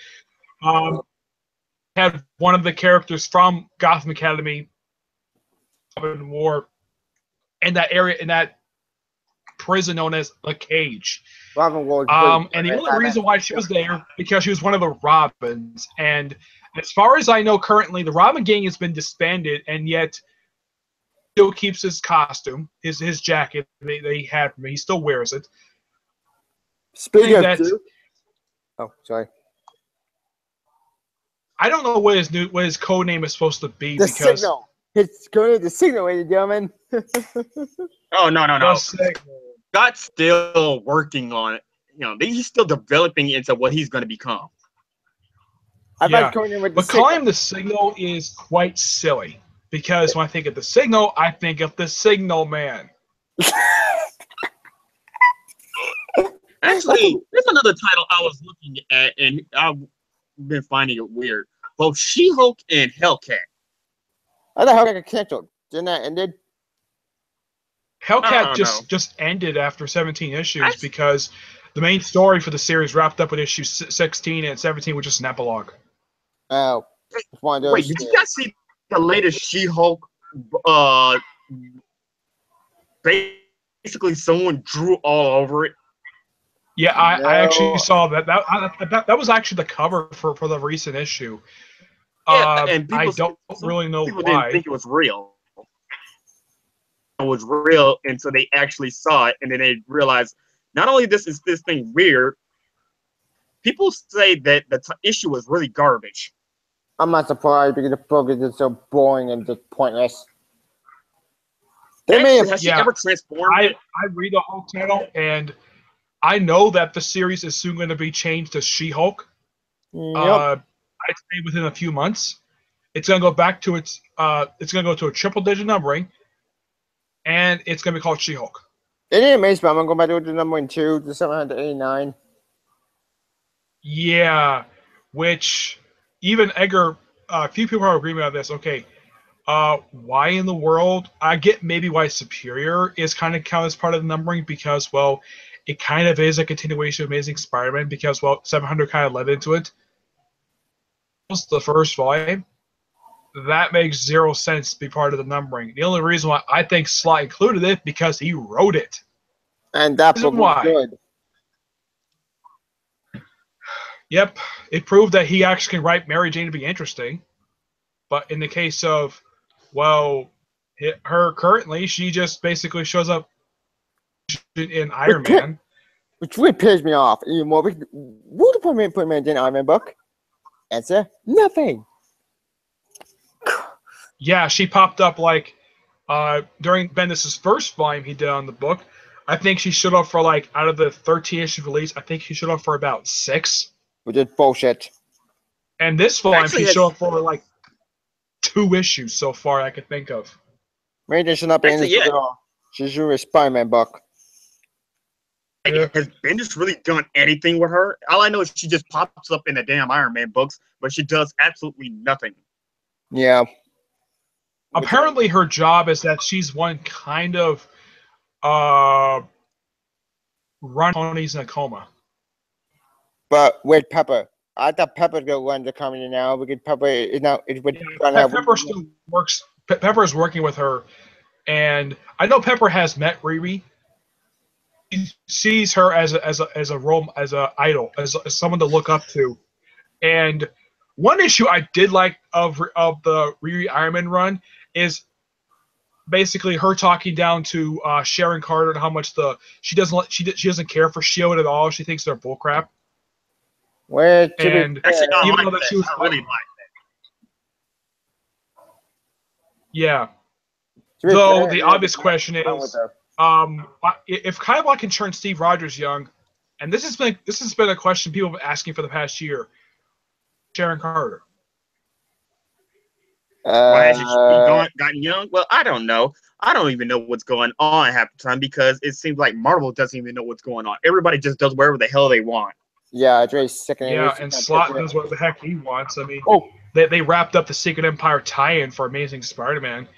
Had one of the characters from Gotham Academy, Robin War, in that area, in that prison known as the Cage. Robin Ward. And the only reason why she was there because she was one of the Robins. And as far as I know, currently the Robin gang has been disbanded, and yet still keeps his costume, his jacket they had from him. He still wears it. Speaking of Duke. Oh, sorry. I don't know what his code name is supposed to be. The because Signal. It's going to the Signal, ladies and gentlemen. Oh no! The Signal. Scott's still working on it. He's still developing into what he's going to become. But calling him the Signal is quite silly, because when I think of the Signal, I think of the Signal Man. Actually, there's another title I was looking at, and I've been finding it weird. Both She-Hulk and Hellcat. I thought Hellcat got canceled. Didn't that ended? Hellcat just ended after 17 issues because the main story for the series wrapped up with issue 16, and 17 was just an epilogue. Oh. Wait, did you guys see the latest She-Hulk? Basically, someone drew all over it. Yeah, I actually saw that. That was actually the cover for the recent issue. Yeah, and I don't really know people why. Didn't think it was real. It was real until they actually saw it, and then they realized not only is this thing weird, people say that the issue was really garbage. I'm not surprised because the book is just so boring and just pointless. Has she ever transformed? I read the whole title, and I know that the series is soon going to be changed to She-Hulk. Yep. I'd say within a few months. It's going to go back to it's going to go to a triple-digit numbering, and it's going to be called She-Hulk. It didn't amaze me. I'm going to go back to the numbering 2 to 789. Yeah, which even Edgar, a few people are agreeing on this. Okay, why in the world? I get maybe why Superior is kind of counted as part of the numbering because, well, it kind of is a continuation of Amazing Spider-Man because, well, 700 kind of led into it. The first volume, that makes zero sense to be part of the numbering. The only reason why I think Sly included it because he wrote it. And that book was good. Yep, it proved that he actually can write Mary Jane to be interesting. But in the case of, well, her currently, she just basically shows up in Iron Man. Which really pissed me off even more. What the put Mary Jane in Iron Man book? Answer: nothing. Yeah, she popped up like during Bendis' first volume he did on the book. I think she showed up for like out of the 13 issue release, I think she showed up for about 6. Which is bullshit. And this volume she showed up for like 2 issues so far I could think of. Mary Jane should not be in this book at all. She should be a Spider-Man book. Yeah. Has Bendis really done anything with her? All I know is she just pops up in the damn Iron Man books, but she does absolutely nothing. Yeah. Apparently her job is that she's one kind of run ponies in a coma. But with Pepper. I thought Pepper's going to run the company now because Pepper is now... Pepper still works. Pepper is working with her. And I know Pepper has met Riri. sees her as a role, as a idol, as someone to look up to. And one issue I did like of the Riri Iron Man run is basically her talking down to Sharon Carter and how much she doesn't care for Shield at all. She thinks they're bullcrap. Where And actually, even though that she was really like yeah. to be Though fair, the yeah, obvious question I'm with is, her. if Kaiba can turn Steve Rogers young, and this has been a question people have been asking for the past year, Sharon Carter. why hasn't she gotten young? Well, I don't know. I don't even know what's going on half the time because it seems like Marvel doesn't even know what's going on. Everybody just does whatever the hell they want. Yeah, it's really sickening. Yeah, and Slott does what the heck he wants. I mean, Oh, they wrapped up the Secret Empire tie-in for Amazing Spider-Man,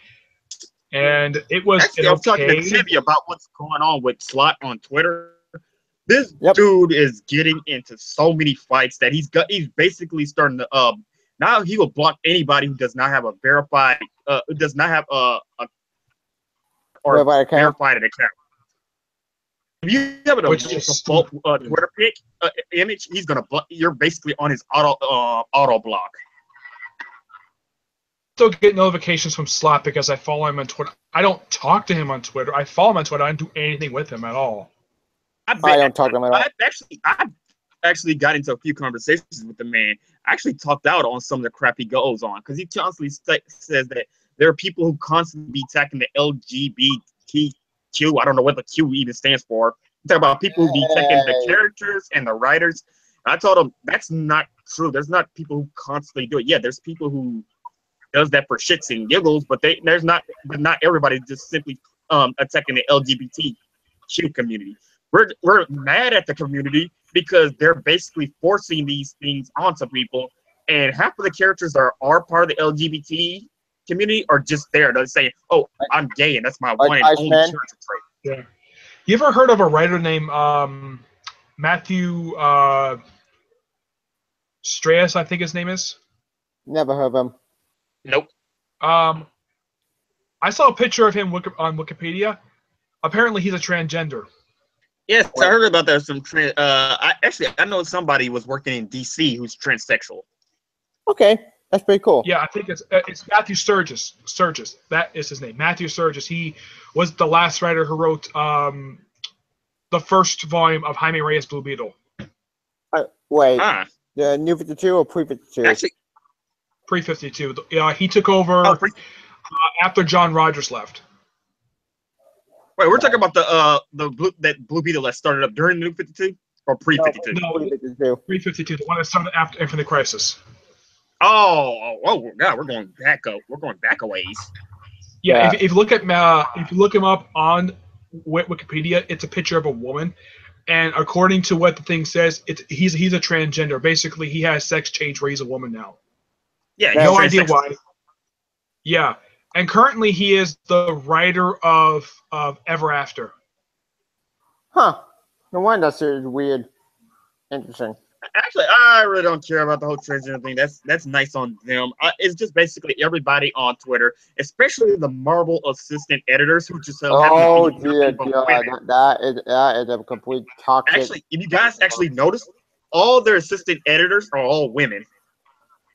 and it was Actually, I was talking to Timmy about what's going on with Slott on Twitter. This dude is getting into so many fights that he's basically starting to now he will block anybody who does not have a verified who does not have a verified account. If you have a default Twitter pic image, he's gonna block. You're basically on his auto block. Still get notifications from Slott because I follow him on Twitter. I don't talk to him on Twitter. I follow him on Twitter. I don't do anything with him at all. I don't talk to him at all. I actually got into a few conversations with the man. I actually talked out on some of the crap he goes on because he constantly says that there are people who constantly be attacking the LGBTQ. I don't know what the Q even stands for. I'm talking about people who be attacking the characters and the writers. And I told him that's not true. There's not people who constantly do it. Yeah, there's people who does that for shits and giggles, but not everybody just simply attacking the LGBTQ community. We're mad at the community because they're basically forcing these things onto people, and half of the characters that are part of the LGBT community are just there. They're saying, "Oh, I'm gay, and that's my one and only character trait." Yeah. You ever heard of a writer named Matthew Strauss? I think his name is. Never heard of him. Nope. I saw a picture of him on Wikipedia. Apparently, he's a transgender. Yes, I heard about that. I know somebody was working in DC who's transsexual. Okay, that's pretty cool. Yeah, I think it's Matthew Sturgis. That is his name, Matthew Sturgis. He was the last writer who wrote the first volume of Jaime Reyes' Blue Beetle. Wait, the New 52 or pre-52? Actually, pre-52. He took over after John Rogers left. Wait, we're talking about that Blue Beetle that started up during New 52 or pre-52? No, pre-52, the one that started after Infinite Crisis. Oh, God, we're going back a ways. Yeah, if you look him up on Wikipedia, it's a picture of a woman, and according to what the thing says, he's a transgender. Basically, he has sex change where he's a woman now. Yeah, no idea why. Yeah. And currently, he is the writer of Ever After. Huh. No wonder that series is weird. Interesting. Actually, I really don't care about the whole transgender thing. That's nice on them. It's just basically everybody on Twitter, especially the Marvel assistant editors who just oh dear God, that is a complete toxic. Actually, if you guys actually notice, all their assistant editors are all women.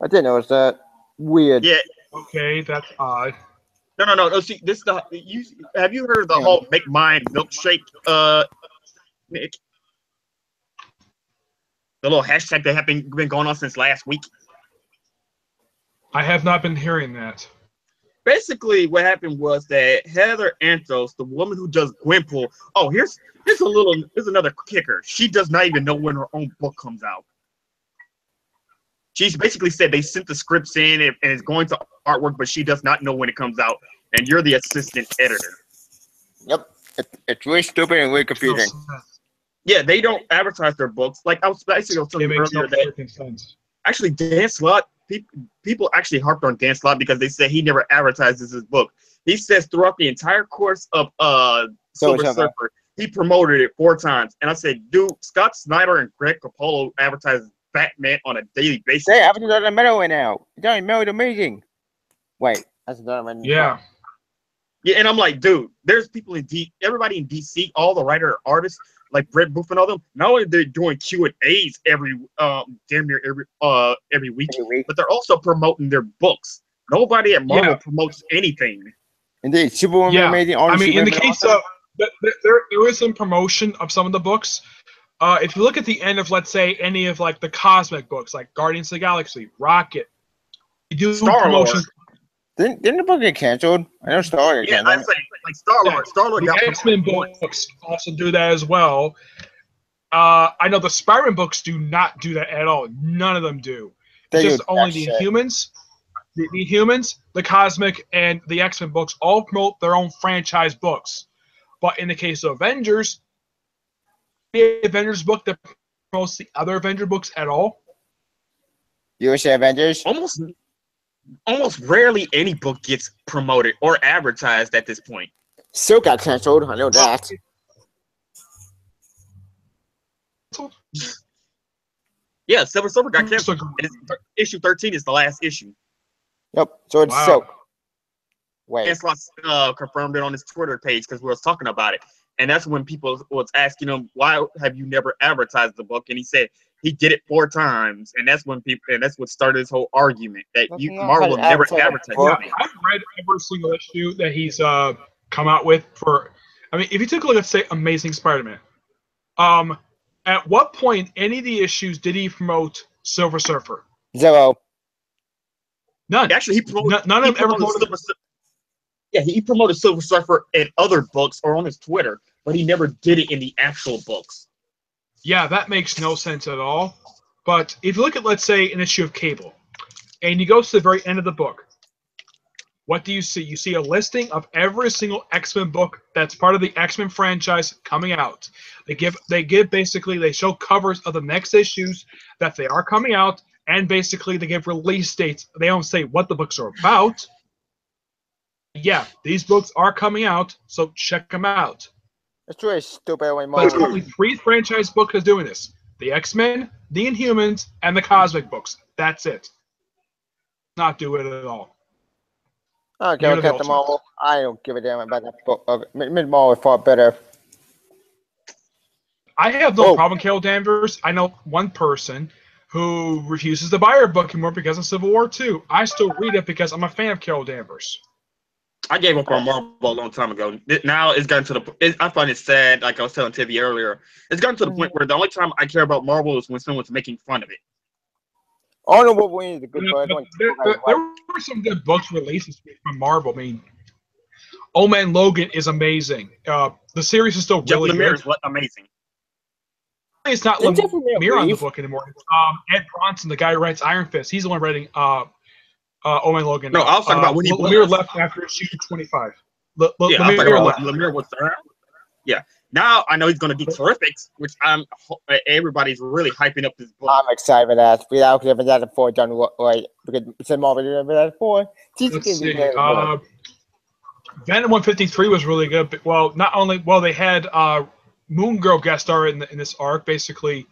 I didn't notice that. Weird. Yeah. Okay, that's odd. No. See, have you heard of the whole Make Mine milkshake, Nick? The little hashtag that have been going on since last week. I have not been hearing that. Basically, what happened was that Heather Anthos, the woman who does Gwenpool, here's another kicker. She does not even know when her own book comes out. She's basically said they sent the scripts in and it's going to artwork, but she does not know when it comes out. And you're the assistant editor. Yep. It's really stupid and really confusing. Yeah, they don't advertise their books. Like I was basically telling you earlier that actually Dan Slott, people actually harped on Dan Slott because they said he never advertises his book. He says throughout the entire course of Silver Surfer, he promoted it 4 times. And I said, dude, Scott Snyder and Greg Capullo advertise Batman on a daily basis. They advertise the metal right now. It's only metal amazing. Wait, that's another one. Yeah. Yeah, and I'm like, dude, there's people in everybody in DC, all the writer artists like Brett Booth and all them. Not only they're doing Q&As every damn near every week, but they're also promoting their books. Nobody at Marvel promotes anything. Indeed, Superwoman amazing. I mean, in the case of there is some promotion of some of the books. If you look at the end of, let's say, any of like the cosmic books, like Guardians of the Galaxy, Rocket, you do promotion. Didn't the book get canceled? I know Star-Lord got canceled. I say like Star-Lord. Star-Lord got the X-Men books also do that as well. I know the Spider-Man books do not do that at all. None of them do. It's just only the Inhumans. The Inhumans, the Cosmic, and the X-Men books all promote their own franchise books. But in the case of Avengers, the Avengers book that promotes the other Avenger books at all. You say Avengers? Almost rarely any book gets promoted or advertised at this point. Silk got canceled. I know that. Yeah, Silver Surfer got canceled. Issue 13 is the last issue. Yep. So it's Silk. Wait. Lancelot confirmed it on his Twitter page because we was talking about it, and that's when people was asking him, "Why have you never advertised the book?" And he said he did it 4 times, and that's when that's what started this whole argument that Marvel never advertised. Yeah, I've read every single issue that he's come out with. I mean, if you took a look at, say, Amazing Spider-Man, at what point any of the issues did he promote Silver Surfer? 0. None. Actually, he promoted. None of them ever promoted. Yeah, he promoted Silver Surfer in other books or on his Twitter, but he never did it in the actual books. Yeah, that makes no sense at all. But if you look at, let's say, an issue of Cable, and you go to the very end of the book, what do you see? You see a listing of every single X-Men book that's part of the X-Men franchise coming out. They show covers of the next issues that they are coming out, and basically they give release dates. They don't say what the books are about. Yeah, these books are coming out, so check them out. That's really stupid. But there's only 3 franchise books that's doing this: the X-Men, the Inhumans, and the Cosmic books. That's it. Not do it at all. Okay, I'll cut them all. I don't give a damn about that book. Mid-Marvel is far better. I have no problem with Carol Danvers. I know one person who refuses to buy her book anymore because of Civil War II. I still read it because I'm a fan of Carol Danvers. I gave up on Marvel a long time ago. Now it's gotten to the. I find it sad. Like I was telling Tivy earlier, it's gotten to the point where the only time I care about Marvel is when someone's making fun of it. I don't know what Wolverine is a good book. There were some good books releases from Marvel. I mean, Old Man Logan is amazing. The series is still really good. Is amazing. It's not Lemire on the book anymore. It's, Ed Bronson, the guy who writes Iron Fist. He's the one writing Old Man Logan. No, I was talking about when Lemire left after issue 25. Lemire was there. Yeah. Now I know he's going to do Terrifics, which everybody's really hyping up this book. I'm excited for that. Without giving that a 4 done right, because it's Marvel giving that a 4. Let's see. Venom 153 was really good. But, they had Moon Girl guest star in this arc basically,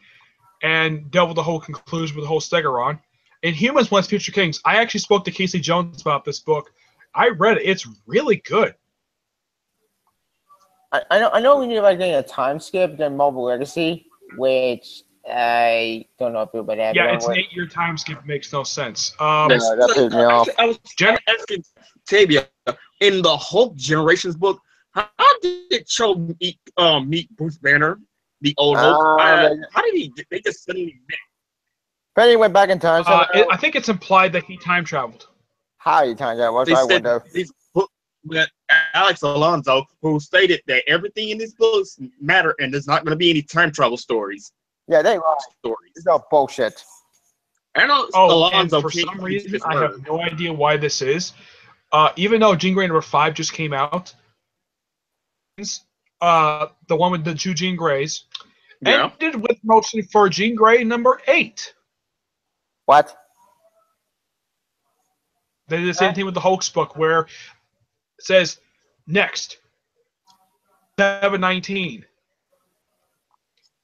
and dealt with the whole conclusion with the whole Stegoron. In Humans Once Future Kings, I actually spoke to Casey Jones about this book. I read it. It's really good. I know we need like getting a time skip than Marvel Legacy, which I don't know if you're about that. Yeah, it's an 8-year time skip. Makes no sense. No, that pissed me off. I was asking Tavia, in the Hulk Generations book, how did Cho meet Bruce Banner, the old Hulk? How did they just suddenly met? Penny went back in time. I think it's implied that he time traveled. How he time traveled? I wonder. With Alex Alonso, who stated that everything in this book matter and there's not going to be any time travel stories. Yeah, they are stories. It's all bullshit. And for some reason, I have no idea why this is. Even though Jean Grey number 5 just came out, the one with the 2 Jean Greys, ended with motion for Jean Grey number 8. What? They did the same thing with the Hulk's book, where it says next 7/19.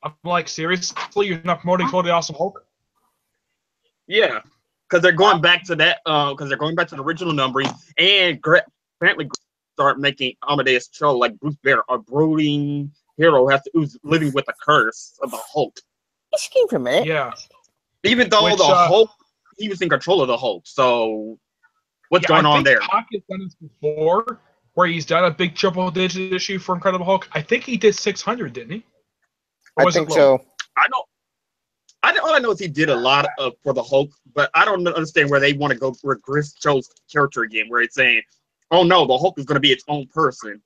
I'm like, seriously, you're not promoting Totally Awesome Hulk? Yeah, because they're going back to that. Because they're going back to the original numbering, and apparently start making Amadeus Cho like Bruce Banner, a brooding hero who's living with the curse of the Hulk. This came from it. Yeah. Even though Which, the Hulk, he was in control of the Hulk. So what's going on there? I think Spock has done this before, where he's done a big triple-digit issue for Incredible Hulk. I think he did 600, didn't he? I think so. All I know is he did a lot for the Hulk, but I don't understand where they want to go where Chris Cho's character again, where it's saying, "Oh no, the Hulk is going to be its own person,"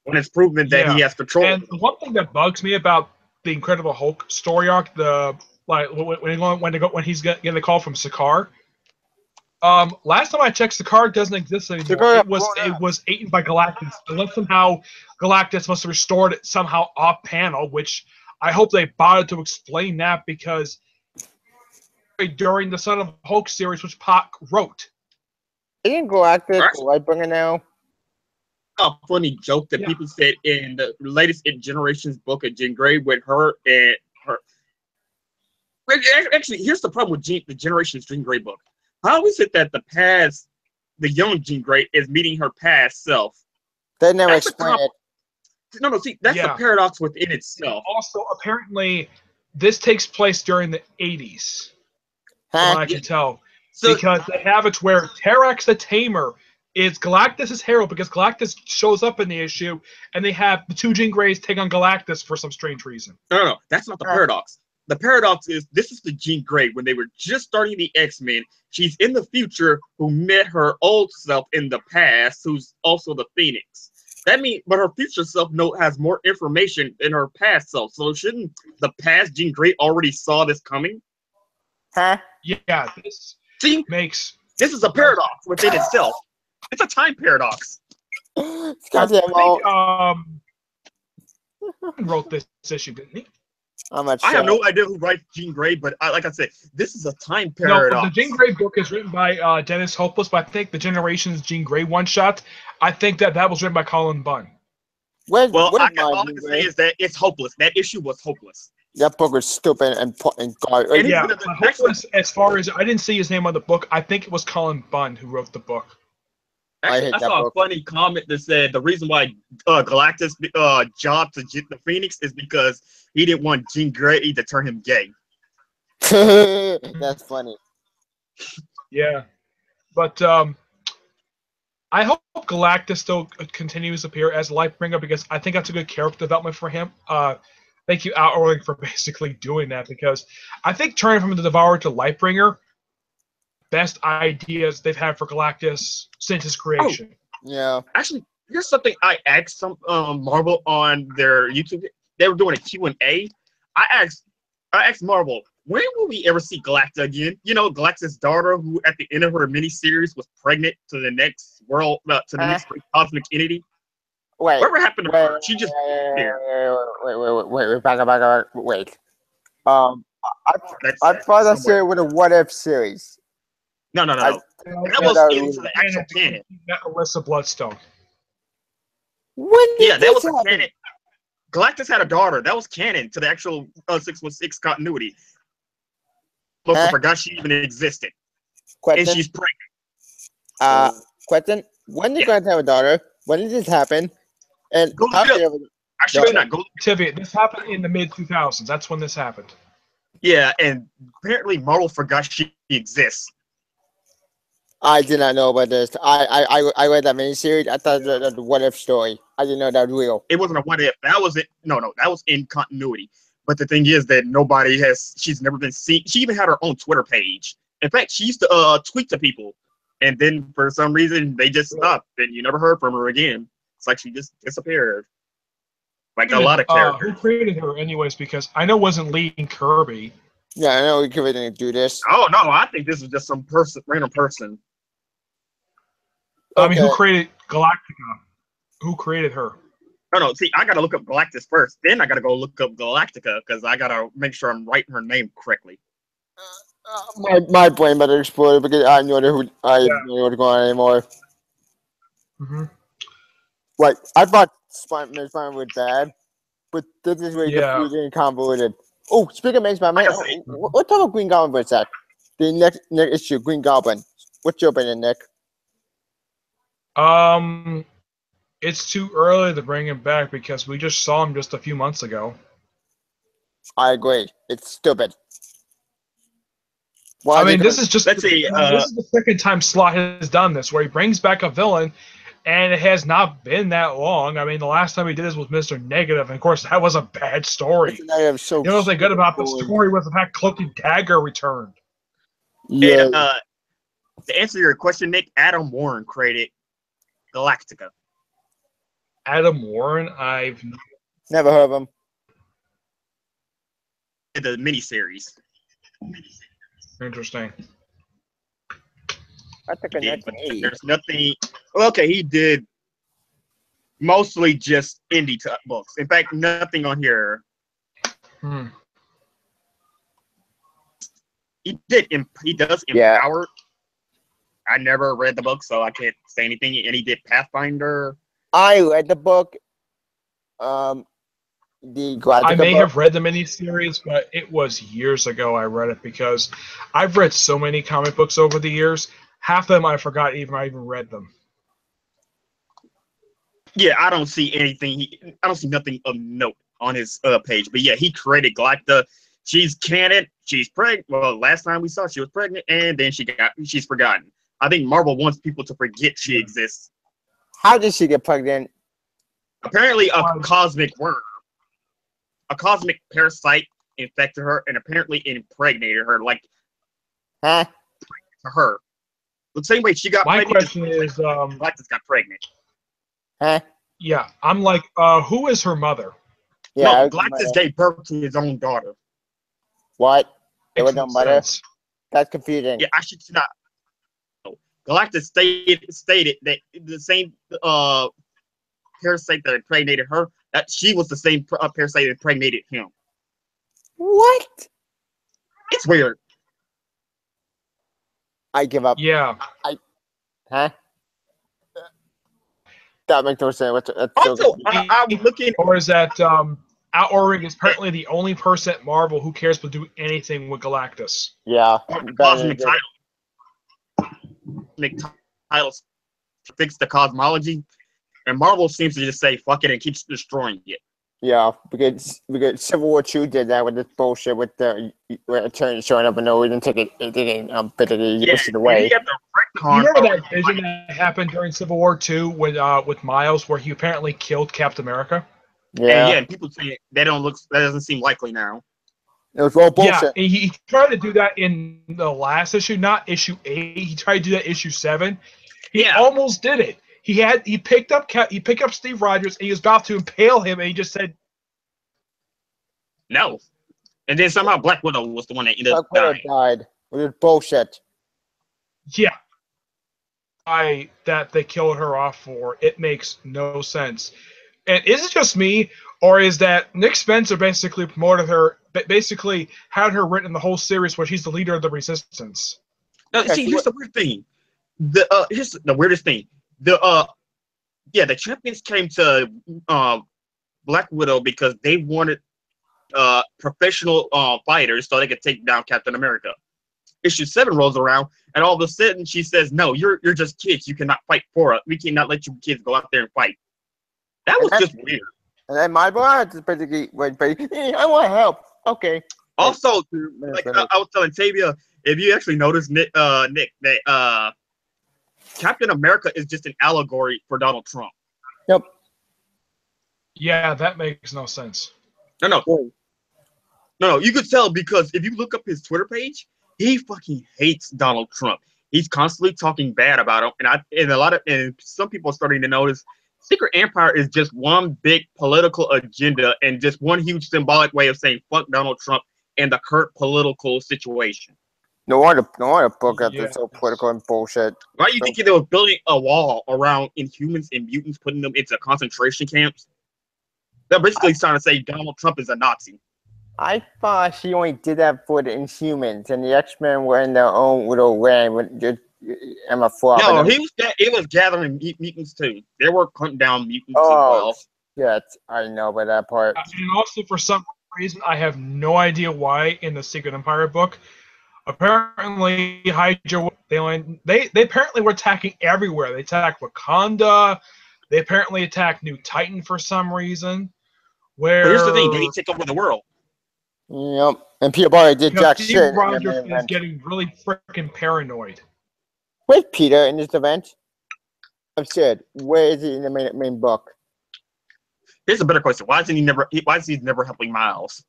when it's proven that he has control. And one thing that bugs me about the Incredible Hulk story arc, when he's getting the call from Sakaar. Last time I checked, Sakaar doesn't exist anymore. It was eaten by Galactus, unless somehow Galactus must have restored it somehow off panel, which I hope they bothered to explain that, because during the Son of Hulk series, which Pac wrote. Isn't Galactus Lightbringer now? A funny joke that people said in the latest Generations book of Jean Grey with her and her. Actually, here's the problem with the Generations Jean Grey book. How is it that the young Jean Grey is meeting her past self? They never explain it. No, see, that's a paradox within itself. Also, apparently, this takes place during the 80s, from what I can tell. Because they have it where Terax the Tamer is Galactus' hero, because Galactus shows up in the issue, and they have the two Jean Greys take on Galactus for some strange reason. No, that's not the paradox. The paradox is, this is the Jean Grey when they were just starting the X-Men. She's in the future who met her old self in the past, who's also the Phoenix. That means, but her future self has more information than her past self. So shouldn't the past Jean Grey already saw this coming? Huh? Yeah, this is a paradox within itself. It's a time paradox. I think, wrote this issue, didn't he? I have no idea who writes Jean Grey, but like I said, this is a time paradox. No, the Jean Grey book is written by Dennis Hopeless, but I think the Generations Jean Grey one-shot, I think that was written by Colin Bunn. All I can say is that it's hopeless. That issue was hopeless. That book was stupid and garbage. Yeah, Hopeless, as far as, I didn't see his name on the book, I think it was Colin Bunn who wrote the book. Actually, I saw a funny comment that said the reason why Galactus jobbed to the Phoenix is because he didn't want Jean Grey to turn him gay. That's funny. Yeah, but I hope Galactus still continues to appear as Lightbringer, because I think that's a good character development for him. Thank you, Outrolling, for basically doing that, because I think turning from the Devourer to Lightbringer, best ideas they've had for Galactus since his creation. Yeah. Actually, here's something I asked some Marvel on their YouTube. They were doing a Q&A. I asked Marvel, when will we ever see Galacta again? You know, Galactus' daughter, who at the end of her miniseries was pregnant to the next world, to the next cosmic entity. Whatever happened to her? She just wait. Back. I thought that series was a What If series. No. That was into the actual canon. Alyssa Bloodstone. That was a canon. Galactus had a daughter. That was canon to the actual 616 continuity. I forgot she even existed. Question? And she's pregnant. Question? When did Galactus have a daughter? When did this happen? And actually, not go. This happened in the mid-2000s. That's when this happened. Yeah, and apparently Marvel forgot she exists. I did not know about this. I read that miniseries. I thought that was a What If story. I didn't know that was real. It wasn't a What If. That was it. No, that was in continuity. But the thing is that she's never been seen. She even had her own Twitter page. In fact, she used to tweet to people. And then for some reason, they just stopped. And you never heard from her again. It's like she just disappeared. Like a lot of characters. Who created her anyways? Because I know it wasn't Lee and Kirby. Yeah, I know Kirby didn't do this. Oh, no, I think this was just some random person. I mean, who created Galactica? Who created her? No, see, I gotta look up Galactus first. Then I gotta go look up Galactica, because I gotta make sure I'm writing her name correctly. My brain better explode because I don't know what's going on anymore. Mm-hmm. Like, I thought Spider-Man was bad, but this is really confusing and convoluted. Oh, speaking of Spider-Man, let's talk about Green Goblin for a sec. The next issue, Green Goblin. What's your opinion, Nick? it's too early to bring him back because we just saw him just a few months ago. I agree. It's stupid. I mean, this is just let's see. this is the second time Slott has done this, where he brings back a villain, and it has not been that long. I mean, the last time he did this was Mr. Negative, and of course, that was a bad story. So You know what's good about the story was the fact Cloak and Dagger returned. Yeah. And, to answer your question, Nick, Adam Warren created Galactica. Adam Warren, I've Never heard of him. The miniseries. Interesting. I think in Yeah, but 1980. there's nothing. Well, okay, he did mostly just indie books. In fact, nothing on here. He does Yeah. Empower. I never read the book, so I can't say anything. And he did Pathfinder. I read the book. The Galactica I may book. have read the miniseries, but it was years ago I read it because I've read so many comic books over the years. Half of them I forgot I even read them. Yeah, I don't see anything. I don't see nothing of note on his page. But yeah, he created Galactica. She's canon. She's pregnant. Well, last time we saw she was pregnant, and then she's forgotten. I think Marvel wants people to forget she exists. How did she get pregnant? Apparently, a cosmic worm, a cosmic parasite infected her, and apparently impregnated her. Like, Huh? to her, the same way she got My pregnant. question is, Galactus got pregnant. Huh? yeah, I'm like, who is her mother? Yeah. No, Galactus gave birth to his own daughter. What? It was Makes no no mother? sense. That's confusing. Yeah, I should not. Galactus stated that the same parasite that impregnated her, that she was the same parasite that impregnated him. What? It's weird. I give up. Yeah. Huh? That makes no sense. That's Also, I'm looking. Or is that Outward is apparently the only person at Marvel who cares to do anything with Galactus. yeah. Cosmic titles fix the cosmology, and Marvel seems to just say fuck it and keeps destroying it. Yeah, because Civil War 2 did that with this bullshit with the attorney showing up and no, we didn't take it. It didn't push it away. You remember that vision that happened during Civil War II with Miles, where he apparently killed Captain America? Yeah. And people say that doesn't seem likely now. It was all bullshit. Yeah, he tried to do that in the last issue, not issue 8. He tried to do that issue 7. He almost did it. He picked up Steve Rogers and he was about to impale him, and he just said no. And then somehow Black Widow was the one that ended up dying. Died. It was bullshit. Yeah. That they killed her off for. It makes no sense. And is it just me, or is that Nick Spencer basically promoted her, basically had her written in the whole series where she's the leader of the Resistance? No, see, here's the weird thing. Here's the weirdest thing. The champions came to Black Widow because they wanted professional fighters so they could take down Captain America. Issue 7 rolls around, and all of a sudden she says, "No, you're just kids. You cannot fight for us. We cannot let you kids go out there and fight." That was just weird. And then my boy just basically went, I want help. Okay. Also, like I was telling Tavia, if you actually notice, Nick, that Captain America is just an allegory for Donald Trump. Yep. Yeah, that makes no sense. No. You could tell because if you look up his Twitter page, he fucking hates Donald Trump. He's constantly talking bad about him, and some people are starting to notice Secret Empire is just one big political agenda and just one huge symbolic way of saying fuck Donald Trump and the current political situation. No wonder book up that's so political and bullshit. Why do you think they were building a wall around Inhumans and mutants, putting them into concentration camps? They're basically trying to say Donald Trump is a Nazi. I thought she only did that for the Inhumans, and the X-Men were in their own little land with just Emma Frost. No, it was gathering mutants too. They were hunting down mutants as well. Yeah, I know about that part. And also, for some reason, I have no idea why in the Secret Empire book, apparently Hydra they apparently were attacking everywhere. They attacked Wakanda. They apparently attack New Titan for some reason. But here's the thing: they take over the world. Yep. And Peter Parker did jack Steve shit in the Rogers main is event. getting really freaking paranoid. Where's Peter in this event? I'm scared. Where is he in the main book? Here's a better question: Why is he never helping Miles?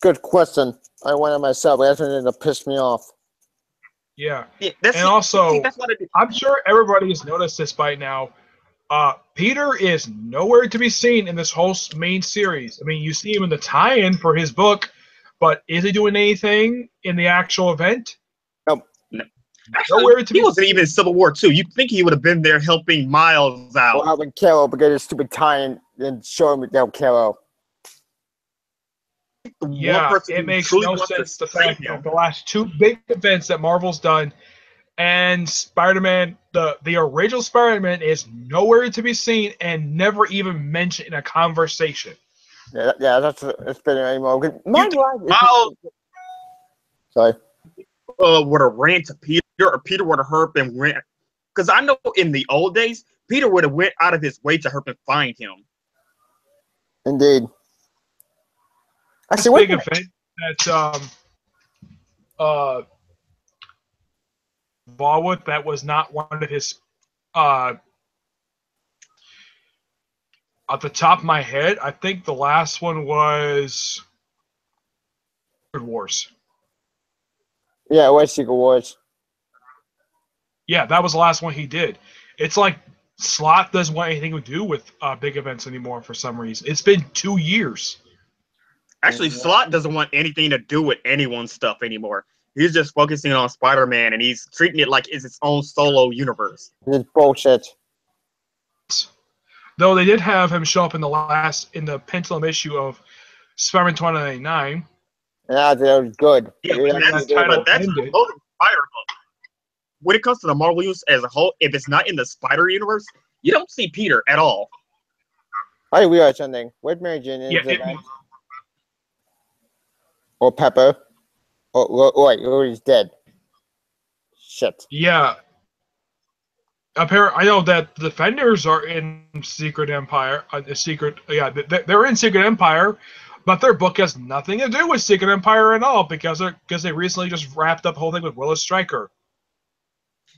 Good question. I wonder myself. That's going to piss me off. Yeah. That's And also, that's what it is. I'm sure everybody has noticed this by now. Peter is nowhere to be seen in this whole main series. I mean, you see him in the tie-in for his book, but is he doing anything in the actual event? Nope. No. Nowhere Actually, to he be wasn't even in Civil War II. You'd think he would have been there helping Miles out. Or helping Carol because of stupid tie-in and show him without Carol. The one Yeah, person it who makes truly no wants to sense the save fact him. that the last two big events that Marvel's done and Spider-Man, the original Spider-Man is nowhere to be seen and never even mentioned in a conversation. Yeah, that's better anymore. Miles. Sorry. Would have ran to Peter, or Peter would have hurt and ran. Because I know in the old days, Peter would have went out of his way to help him find him. Indeed. This Actually, big event that Bollywood, that was not one of his off the top of my head, I think the last one was Secret Wars. Yeah, it was Secret Wars. Yeah, that was the last one he did. It's like Slott doesn't want anything to do with big events anymore for some reason. It's been 2 years. Actually, Slott doesn't want anything to do with anyone's stuff anymore. He's just focusing on Spider-Man, and he's treating it like it's its own solo universe. It's bullshit. Though they did have him show up in the Pendulum issue of Spider-Man 2099. Yeah, that was good. Yeah, That title that's ended. a total Spider book. When it comes to the Marvel universe as a whole, if it's not in the Spider universe, you don't see Peter at all. I realized something. Where's Mary Jane in Yeah, this event? Or Pepper? Or he's dead. Shit. yeah. I know that the Defenders are in Secret Empire. They're in Secret Empire, but their book has nothing to do with Secret Empire at all because they recently just wrapped up the whole thing with Willis Stryker.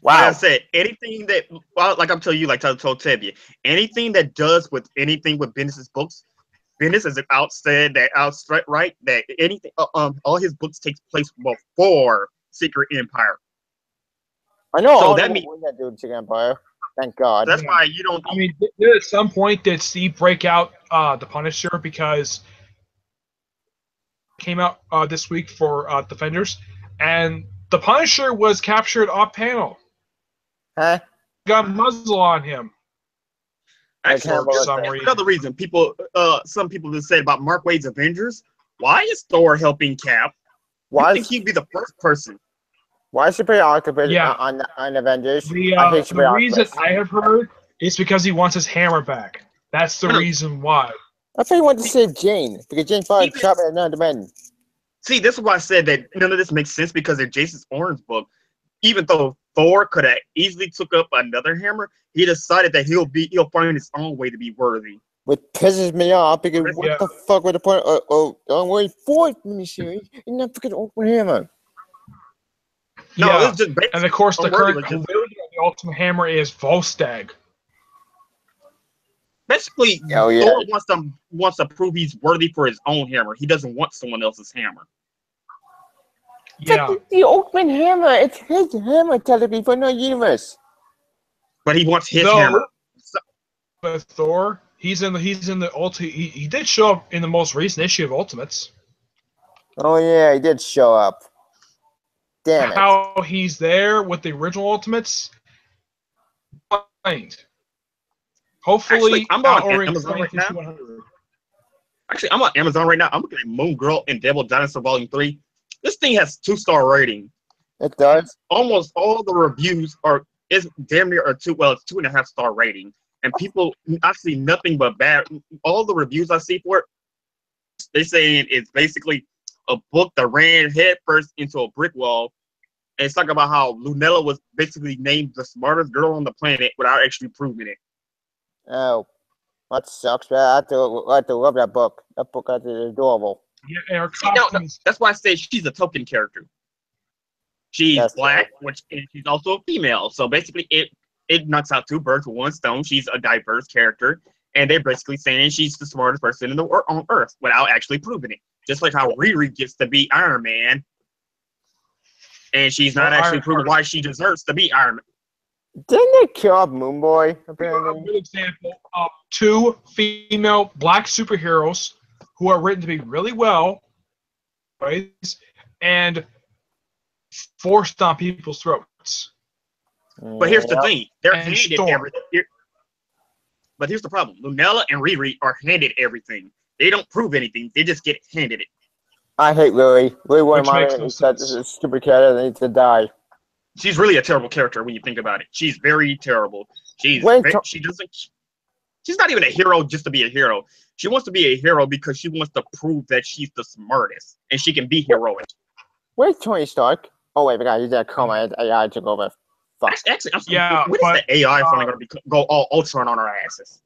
Wow. Like I said, anything that, well, like I'm telling you, like I told Tevye, anything that does with anything with Bendis' books, Bendis has outside that anything, all his books takes place before Secret Empire. I know. So So that means that dude Secret Empire. Thank God. that's why you don't. I mean, at some point did Steve break out the Punisher because it came out this week for Defenders, and the Punisher was captured off panel. Huh? Got a muzzle on him. Actually, for some reason. another reason some people have said about Mark Waid's Avengers. Why is Thor helping Cap? Why I think he'd be the first person. Why is he play Octopus Yeah. on Avengers? The reason I have heard is because he wants his hammer back. That's the reason why. I thought he wanted to save Jane because Jane probably trapped in another dimension. See, this is why I said that none of this makes sense because in Jason's Orange book, even though Thor could have easily took up another hammer, he decided that he'll find his own way to be worthy. Which pisses me off because what the fuck was the point? Don't worry, fourth miniseries, and not fucking open hammer. No, yeah. it's just And of course, the current just, wielder of the Ultimate Hammer is Volstagg. Basically, Thor wants to prove he's worthy for his own hammer. He doesn't want someone else's hammer. Yeah. That's the Ultimate Hammer. It's his hammer, technically, for no universe. But he wants his hammer. With Thor, he did show up in the most recent issue of Ultimates. Oh yeah, he did show up. Damn it. How he's there with the original Ultimates. Hopefully, Actually, I'm on Amazon right now. Actually, I'm on Amazon right now. I'm looking at Moon Girl and Devil Dinosaur Volume 3. This thing has 2-star rating. It does. Almost all the reviews it's damn near it's 2.5 star rating. And people, I see nothing but bad. All the reviews I see for it, they saying it's basically a book that ran headfirst into a brick wall. And it's talking about how Lunella was basically named the smartest girl on the planet without actually proving it. Oh, that sucks, man. I have to love that book. That book is adorable. Yeah, and her See, no, costume is that's why I say she's a token character. She's That's black, and she's also a female. So basically, it knocks out two birds with one stone. She's a diverse character, and they're basically saying she's the smartest person in the on Earth without actually proving it. Just like how Riri gets to be Iron Man, and she's not actually proving why she deserves to be Iron Man. Didn't they kill off Moon Boy? a Apparently. good example of two female black superheroes who are written to be really well, right, and forced on people's throats. But here's the thing: they're And handed Storm. everything. But here's the problem: Lunella and Riri are handed everything. They don't prove anything. They just get handed it. I hate Lily. Lily, one of Which my makes no such sense. a stupid cat that needs to die. She's really a terrible character when you think about it. She's very terrible. She doesn't. She's not even a hero just to be a hero. She wants to be a hero because she wants to prove that she's the smartest and she can be heroic. Where's Tony Stark? Oh wait, we got that comment. AI took over. Fuck. Actually, Yeah, when is the AI finally going to go all Ultron on our asses?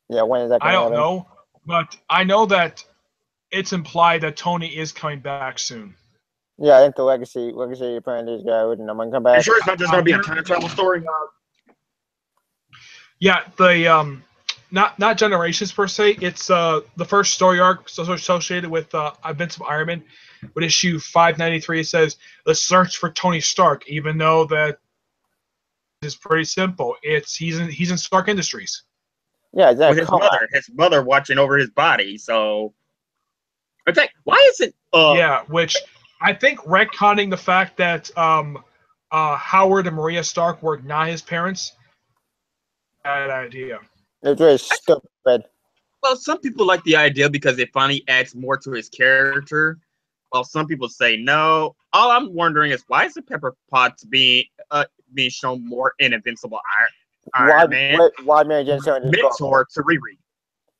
Yeah, when is that I going to don't happen? know, but I know that it's implied that Tony is coming back soon. Yeah, I think the legacy apparently is good, and I'm gonna come back. You sure it's not just going to be a time travel story? Yeah, the not generations per se. It's the first story arc associated with Invincible Iron Man. With issue 593, it says the search for Tony Stark. Even though that is pretty simple, he's in Stark Industries. Yeah, exactly. With his mother watching over his body. So, in fact, why isn't yeah, which I think retconning the fact that Howard and Maria Stark were not his parents. Bad idea. It's really stupid. Well, some people like the idea because it finally adds more to his character. While some people say no. All I'm wondering is why is the Pepper Potts being shown more in Invincible Iron Man? Why Mary Jane in this book? Mentor to Riri.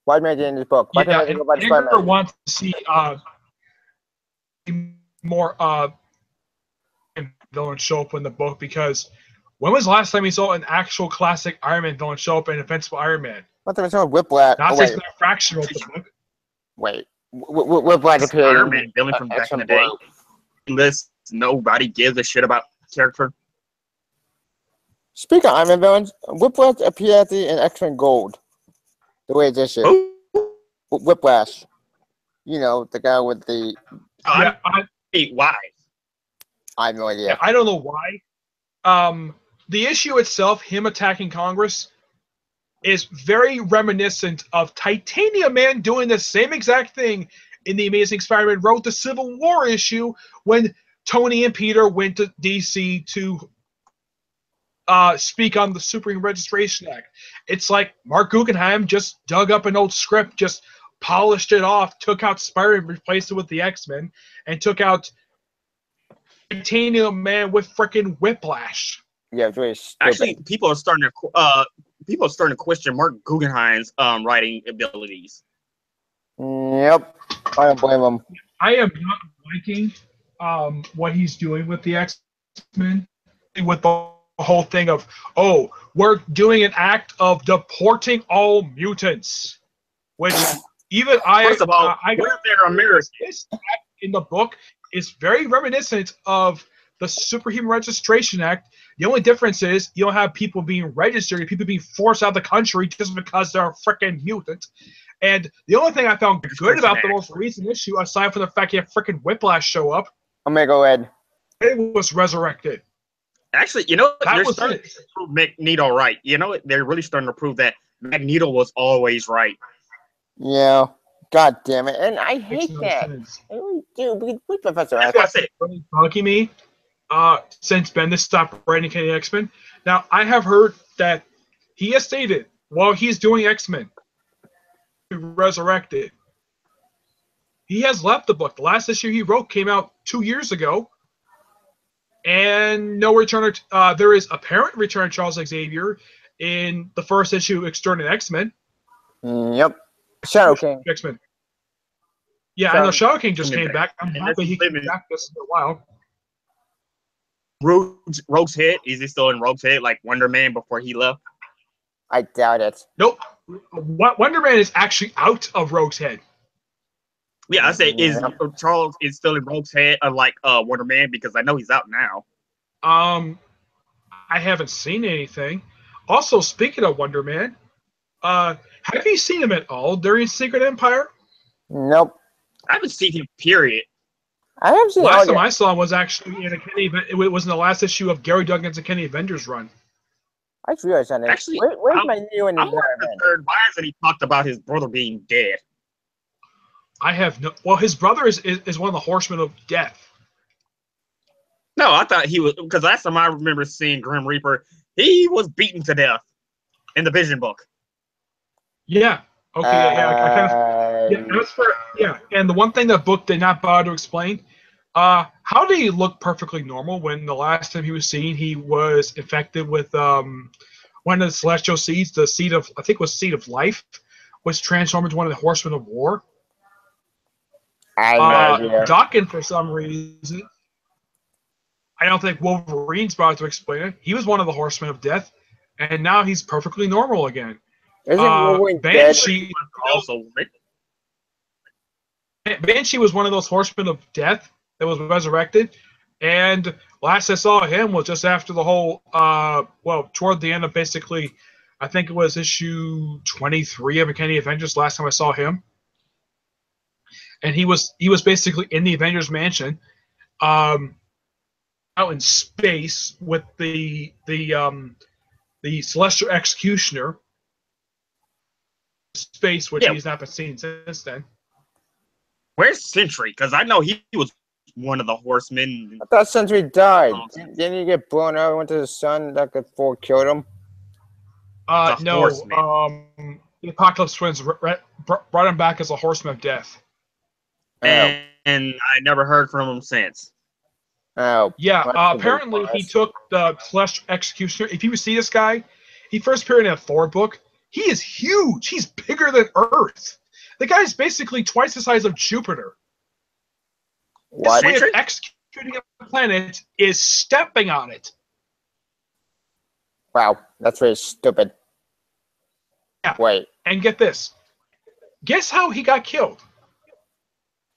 Why Mary Jane in this book? Why Yeah, can't I and go by the Edgar Spider-Man? wants to see more villain show up in the book because when was the last time we saw an actual classic Iron Man villain show up in Invincible Iron Man? What's the return of Whiplash? Not Oh, saying wait, it's a fraction of the book. wait. Whiplash appeared Iron in Man villain from back in the X-Men day. Unless nobody gives a shit about the character. Speaking of Iron Man villains, Whiplash appeared in X-Men Gold. The way it's issued. Whiplash. You know, the guy with the... Yeah, why? I have no idea. Yeah, I don't know why. The issue itself, him attacking Congress, is very reminiscent of Titanium Man doing the same exact thing in the Amazing Spider-Man wrote the Civil War issue when Tony and Peter went to D.C. to speak on the Supreme Registration Act. It's like Mark Guggenheim just dug up an old script, just polished it off, took out Spider-Man, replaced it with the X-Men, and took out Titanium Man with freaking Whiplash. Yeah, it's really stupid. Actually, people are starting to question Mark Guggenheim's writing abilities. Yep. I don't blame him. I am not liking what he's doing with the X-Men, with the whole thing of, oh, we're doing an act of deporting all mutants, which even First of all, we're their Americans. This act in the book is very reminiscent of the Superhuman Registration Act. The only difference is you don't have people being registered, people being forced out of the country just because they're a freaking mutant. And the only thing I found good about the most recent issue, aside from the fact you have freaking Whiplash show up, I'm gonna go ahead. it was resurrected. Actually, you know, That they're was starting it. to prove Magneto right. You know, they're really starting to prove that Magneto was always right. Yeah. God damn it. And I hate Makes no that. sense. I really do. We Professor That's X. what I said. Really bugging me since Bendis stopped writing Kenny X-Men. Now, I have heard that he has stated while he's doing X-Men, Resurrected, he has left the book. The last issue he wrote came out 2 years ago, and no return. There is apparent return of Charles Xavier in the first issue, Extraordinary X-Men. Yep. Shadow King. X-Men. Yeah, I know Shadow King just came back. I'm happy he came back this in a while. Rogue's Head, is he still in Rogue's Head like Wonder Man before he left? I doubt it. Nope. Wonder Man is actually out of Rogue's head. Yeah, I say is Yep. Charles is still in Rogue's head, unlike Wonder Man, because I know he's out now. I haven't seen anything. Also, speaking of Wonder Man, have you seen him at all during Secret Empire? Nope. I haven't seen him. Period. I haven't seen Last time all I saw him was actually in a Kenny. It was in the last issue of Gary Duggan's Kenny Avengers run. I just realized something. Actually, Where's my new and I'm more concerned. Why hasn't he talked about his brother being dead? I have no. Well, his brother is one of the Horsemen of Death. No, I thought he was, because last time I remember seeing Grim Reaper, he was beaten to death in the Vision book. Yeah. Okay. I kind of. Yeah. That's for yeah. And the one thing that book did not bother to explain. How did he look perfectly normal when the last time he was seen, he was infected with one of the celestial seeds, the seed of, I think it was seed of life, was transformed into one of the Horsemen of War. I have no idea. Dawkins, for some reason, I don't think Wolverine's about to explain it. He was one of the Horsemen of Death, and now he's perfectly normal again. Isn't Wolverine Banshee Also, Banshee was one of those Horsemen of Death that was resurrected, and last I saw him was just after the whole, toward the end of basically, I think it was issue 23 of Kenny Avengers. Last time I saw him, and he was basically in the Avengers mansion, out in space with the Celestial Executioner. Space, which he's not been seen since then. Where's Sentry? Because I know he was one of the Horsemen. I thought Sentry died. Didn't he get blown out and went to the sun that could killed him? No. Horseman. The Apocalypse Twins brought him back as a Horseman of Death. And I never heard from him since. Oh. Yeah, apparently he took the Celestial Executioner. If you see this guy, he first appeared in a Thor book. He is huge. He's bigger than Earth. The guy's basically twice the size of Jupiter. What? His way of executing a planet is stepping on it. Wow, that's very stupid. Yeah. Wait. And get this. Guess how he got killed?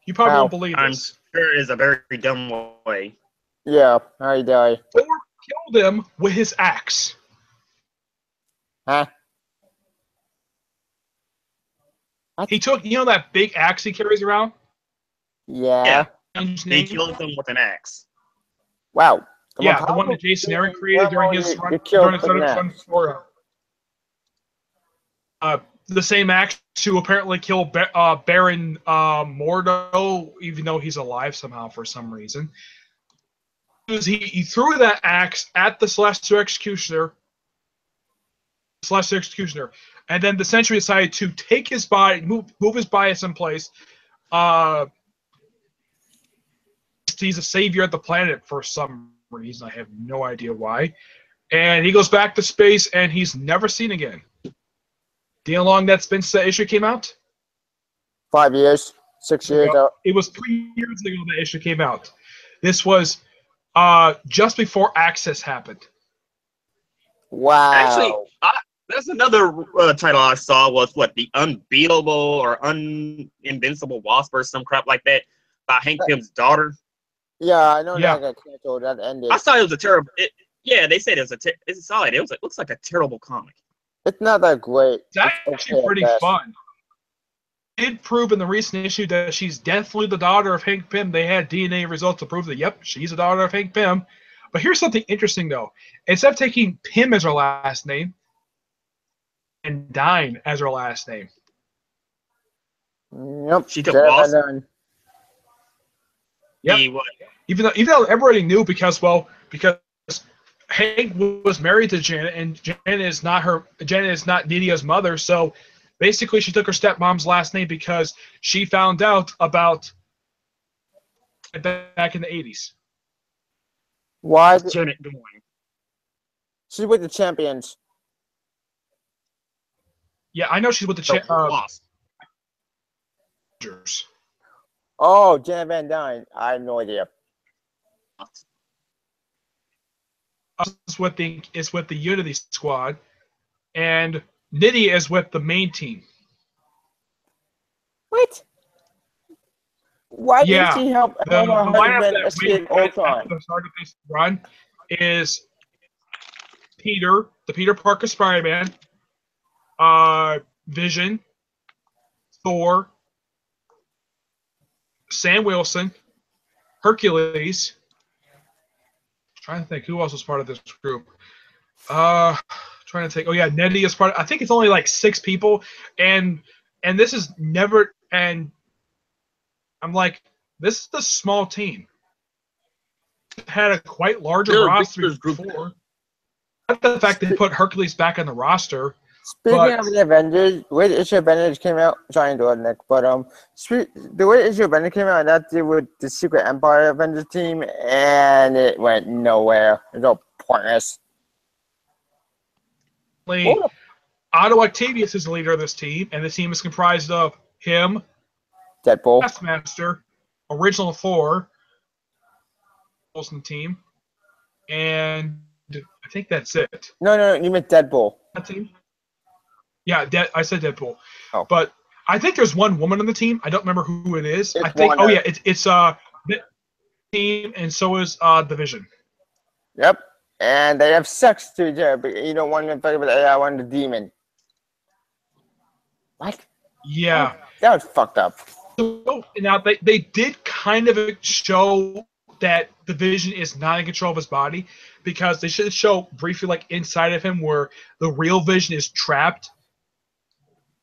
You probably won't believe I'm this. sure it is a very dumb way. Yeah, how he died. Thor killed him with his axe. Huh? He took, that big axe he carries around? Yeah. He killed him with an axe. Wow. Yeah, the one that Jason Aaron created during his run. The same axe to apparently kill Baron Mordo, even though he's alive somehow for some reason. He threw that axe at the Celestial Executioner. And then the Sentry decided to take his body, move his body someplace. He's a savior of the planet for some reason. I have no idea why. And he goes back to space, and he's never seen again. Do you know how long that's been since that issue came out? 5 years. 6 years out. It was 3 years ago that issue came out. This was just before Access happened. Wow. Actually, that's another title I saw was the Unbeatable or Invincible Wasp or some crap like that by Hank Pym's daughter. Yeah, I know that got canceled. That ended. I thought it was a terrible. They said it's solid. It looks like a terrible comic. It's not that great. It's actually pretty fun. It did prove in the recent issue that she's definitely the daughter of Hank Pym. They had DNA results to prove that, yep, she's the daughter of Hank Pym. But here's something interesting, though. Instead of taking Pym as her last name, and Dine as her last name. Yep. She took Wasp. Yep. Even though everybody knew because Hank was married to Janet, and Janet is not Nydia's mother, so basically she took her stepmom's last name because she found out about it back in the 80s. Why? What's Janet doing? She's with the Champions. Yeah, I know she's with the Wasp. Oh, Janet Van Dyne. I have no idea. It's with the Unity Squad, and Nydia is with the main team. What? Why did Yeah, she help the her lineup husband that escape we after Ultron? the start of this run is Peter, the Peter Parker Spider-Man, Vision, Thor, Sam Wilson, Hercules. Trying to think who else was part of this group. Trying to think. Oh yeah, Nettie is part. I think it's only like 6 people, and this is never. And I'm like, this is a small team. Had a quite larger They're a roster big group. before. Not the fact they put Hercules back on the roster. Speaking But- of the Avengers, what issue of Avengers came out? Trying to do it, Nick, but the way issue of Avengers came out, that did with the Secret Empire Avengers team, and it went nowhere. It was all pointless. Otto Octavius is the leader of this team, and the team is comprised of him, Deadpool. Taskmaster, Original Thor, Wilson team, and I think that's it. No, you meant Deadpool. That team? Yeah, I said Deadpool. Oh. But I think there's one woman on the team. I don't remember who it is. It's I think. Wanda. Oh yeah, it's team, and so is the Vision. Yep. And they have sex to each other, but you don't want to talk about AI, one the demon. What? Yeah. That was fucked up. So now they did kind of show that the Vision is not in control of his body, because they should show briefly like inside of him where the real Vision is trapped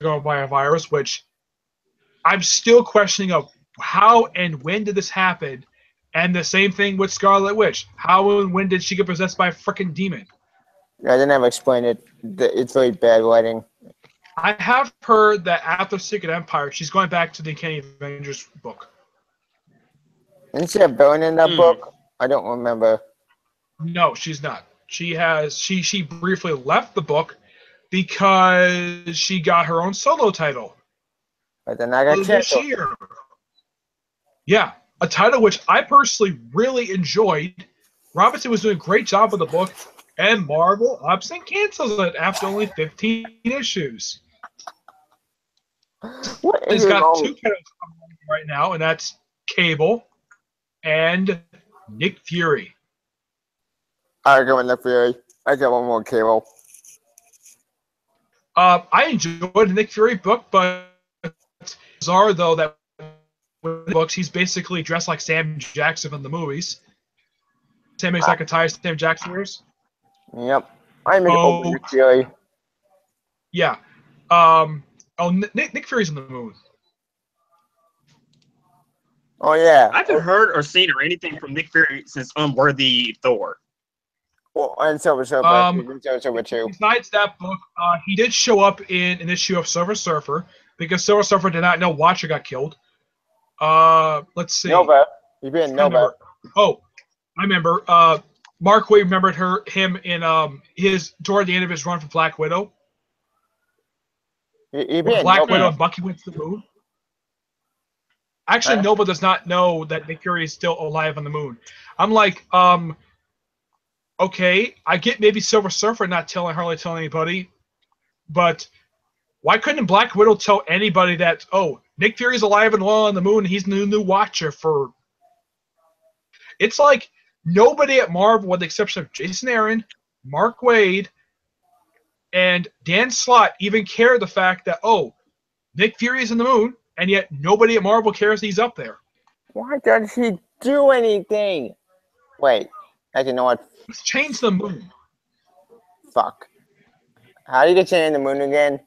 by a virus, which I'm still questioning of how and when did this happen. And the same thing with Scarlet Witch. How and when did she get possessed by a freaking demon? I didn't ever explain it. It's very bad writing. I have heard that after Secret Empire, she's going back to the Uncanny Avengers book. Didn't she have villain in that book? I don't remember. No, she's not. She briefly left the book because she got her own solo title. But then I got This canceled. year. Yeah, a title which I personally really enjoyed. Robinson was doing a great job with the book, and Marvel ups and cancels it after only 15 issues. What is He's got wrong? 2 titles right now, and that's Cable and Nick Fury. I go with Nick Fury. I got one more Cable. I enjoyed the Nick Fury book, but it's bizarre though that with the books he's basically dressed like Sam Jackson in the movies. Same exact attire Sam Jackson wears. Yep. I make it Nick Fury. Yeah. Nick Fury's in the movie. Oh yeah. I haven't heard or seen or anything from Nick Fury since Unworthy Thor. Well, and Silver Surfer. Silver Surfer too. Besides that book, he did show up in an issue of Silver Surfer because Silver Surfer did not know Watcher got killed. Let's see. Nova. He's been Nova. Oh, I remember. Mark Waid remembered him in his toward the end of his run for Black Widow. Black Widow and Bucky went to the moon. Actually, Nova does not know that Nick Fury is still alive on the moon. I'm like, okay, I get maybe Silver Surfer not hardly telling anybody, but why couldn't Black Widow tell anybody that, oh, Nick Fury's alive and well on the moon, and he's the new Watcher for... It's like nobody at Marvel, with the exception of Jason Aaron, Mark Waid, and Dan Slott, even care the fact that, oh, Nick Fury's in the moon, and yet nobody at Marvel cares he's up there. Why doesn't he do anything? Wait, I can know what. Let's change the moon. Fuck. How do you get in the moon again?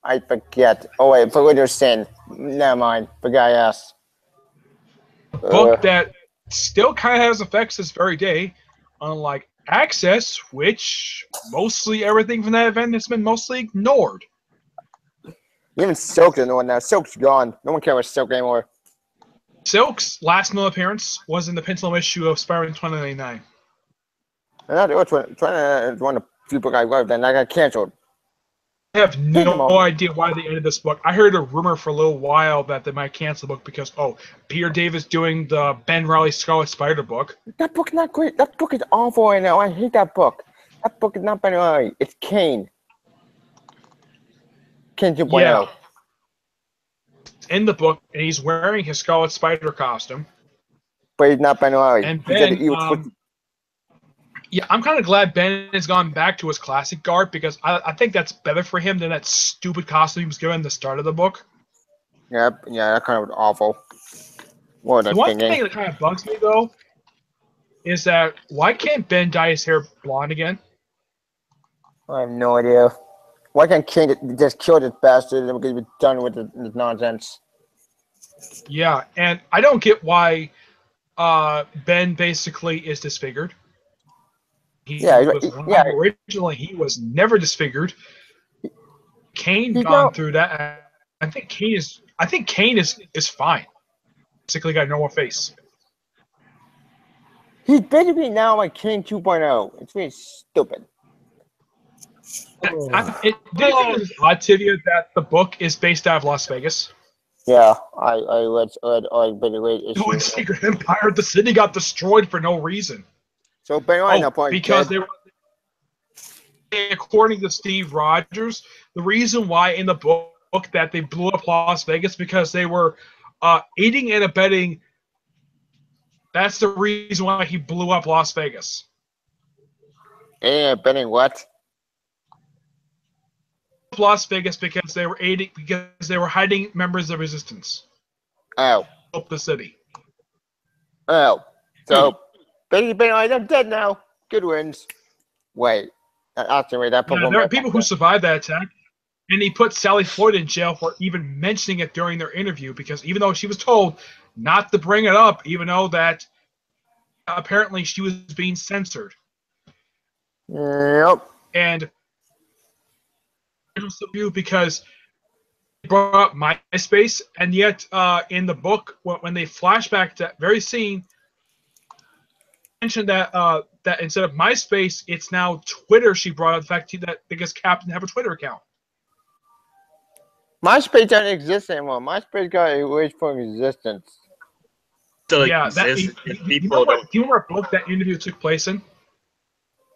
I forget. Oh wait, Forgotten Sin. Never mind. Forgot I asked. Book that still kind of has effects this very day, unlike Access, which mostly everything from that event has been mostly ignored. Even Silk doesn't know what now. Silk's gone. No one cares about Silk anymore. Silk's last known appearance was in the pencil issue of Spider-Man 2099. It's one of the few books I loved, and I got canceled. I have no idea why they ended this book. I heard a rumor for a little while that they might cancel the book because, oh, Peter Davis doing the Ben Reilly Scarlet Spider book. That book's not great. That book is awful right now. I hate that book. That book is not Ben Reilly. It's Kane. King 2.0. Yeah. In the book, and he's wearing his Scarlet Spider costume. But he's not Ben Riley. And He's got the Ben, evil twisted. yeah, I'm kind of glad Ben has gone back to his classic garb because I think that's better for him than that stupid costume he was given at the start of the book. Yep, yeah, that kind of was awful. What The a one thinking. thing that kind of bugs me, though, is that why can't Ben dye his hair blonde again? I have no idea. Why can't King just kill this bastard and we could be done with this nonsense? Yeah, and I don't get why Ben basically is disfigured. Originally, he was never disfigured. Kane He's gone not- through that. I think Kane is fine. Basically, got a normal face. He's basically now like King 2.0. It's really stupid. Do you think it's odd to you that the book is based out of Las Vegas? Yeah, I read Ben Riley The issue. Secret Empire, the city got destroyed for no reason. So Ben Riley not probably because dead. according to Steve Rogers, the reason why in the book that they blew up Las Vegas because they were aiding and abetting. That's the reason why he blew up Las Vegas. Betting what? Las Vegas because they were hiding members of resistance. Oh. Up the city. Oh. So Ben Riley's dead now. Good wins. Wait. Actually, that Yeah, there are people who survived that attack, and he put Sally Floyd in jail for even mentioning it during their interview because even though she was told not to bring it up, even though that apparently she was being censored. Yep. And because they brought up MySpace, and yet in the book, when they flash back to that very scene, mentioned that that instead of MySpace, it's now Twitter. She brought up the fact that because Cap didn't have a Twitter account. MySpace doesn't exist anymore. MySpace got erased from existence. Still Yeah, exists. do you know what book that interview took place in?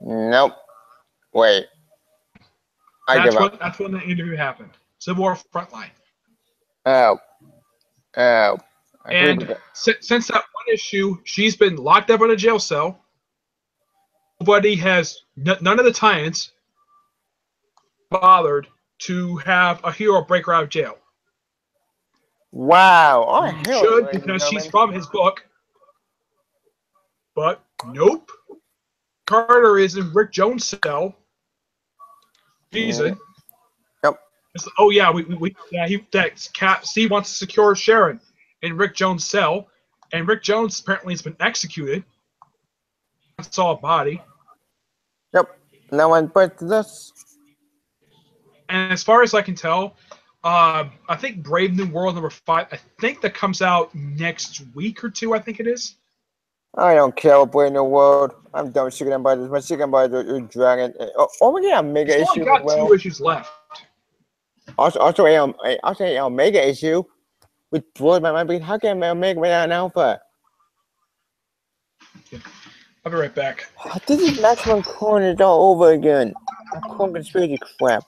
Nope. Wait. That's when the interview happened. Civil War Frontline. Oh. And since that one issue, she's been locked up in a jail cell. Nobody has, none of the Titans bothered to have a hero break her out of jail. Wow. Oh, Should, because she's from his book. But nope. Carter is in Rick Jones' cell. Jesus. Yep. Oh yeah, Steve wants to secure Sharon in Rick Jones' cell, and Rick Jones apparently has been executed. I saw a body. Yep. No one but this. And as far as I can tell, I think Brave New World #5. I think that comes out next week or two. I think it is. I don't care what Brave New World. I'm done with Secret Empire. My Secret Empire is Dragon. Oh, we got a mega It's issue. only got 2 issues left. Also a Omega issue. Which blows my mind. How can Omega without an alpha? I'll be right back. This is Maximum Carnage all over again. Corn conspiracy crap.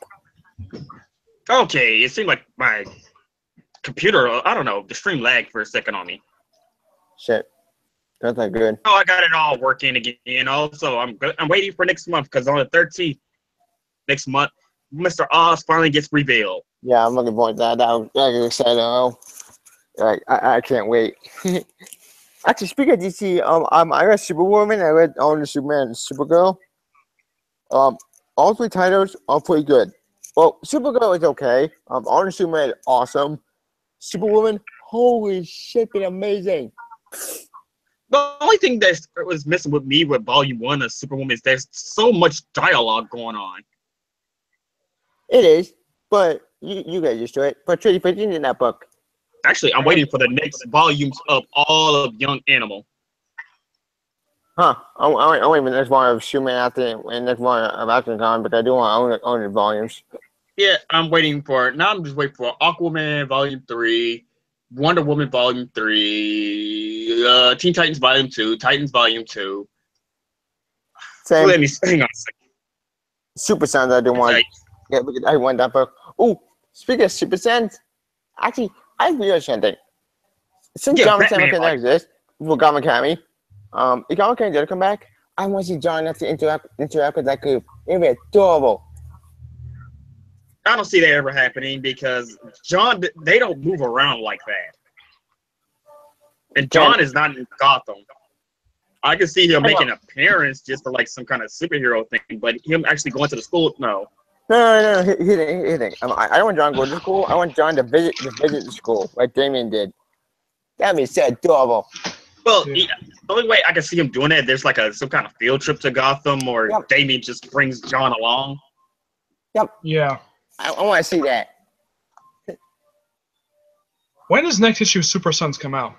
Okay, it seemed like my computer, I don't know, the stream lagged for a second on me. Shit. That's not good. Oh, I got it all working again. Also, I'm waiting for next month because on the 13th next month, Mr. Oz finally gets revealed. Yeah, I'm looking forward to that. That was exciting. I can't wait. Actually, speaking of DC, I read Superwoman. I read all the Superman and Supergirl. All 3 titles are pretty good. Well, Supergirl is okay. All the Superman is awesome. Superwoman, holy shit, been amazing. The only thing that was missing with me with Volume 1 of Superwoman is there's so much dialogue going on. It is, but you get used to it. But 2015 in that book. Actually, I'm waiting for the next volumes of all of Young Animal. Huh. I won't even next one of Superman after and next one of Action Con, but I do want to own the volumes. Yeah, I'm waiting for. Now I'm just waiting for Aquaman Volume 3, Wonder Woman Volume 3, Teen Titans Volume 2, Titans Volume 2. Same. Let me hang on a second. Super Sons I do want. Yeah, I want that book. Oh, speaking of Super Sense, actually, I realized something. Since Yeah, John Batman, McClane can like- exist, for John McClane, if John McClane did come back, I want to see John have to interact with that group. It'd be adorable. I don't see that ever happening because John, they don't move around like that. And John is not in Gotham. I can see him making an appearance just for like some kind of superhero thing, but him actually going to the school, no. No. He didn't. I don't want John to go to school. I want John to visit the school like Damien did. That'd be so adorable. Well, the only way I can see him doing that, there's like some kind of field trip to Gotham, or Damien just brings John along. Yep. Yeah. I want to see that. When does next issue of Super Sons come out?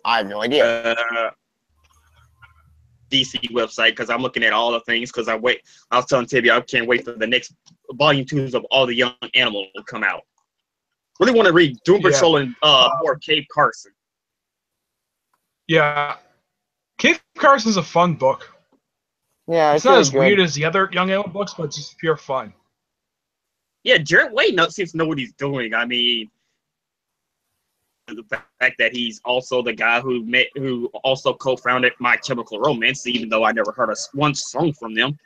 I have no idea. DC website, because I'm looking at all the things, because I was telling Tibby I can't wait for the next volume 2s of all the Young Animal to come out. Really want to read Doom Patrol and more Cave Carson. Yeah. Cave Carson's a fun book. Yeah, it's not as weird as the other Young Animal books, but it's just pure fun. Yeah, Jared Wade seems to know what he's doing. I mean, the fact that he's also the guy who also co-founded My Chemical Romance, even though I never heard one song from them.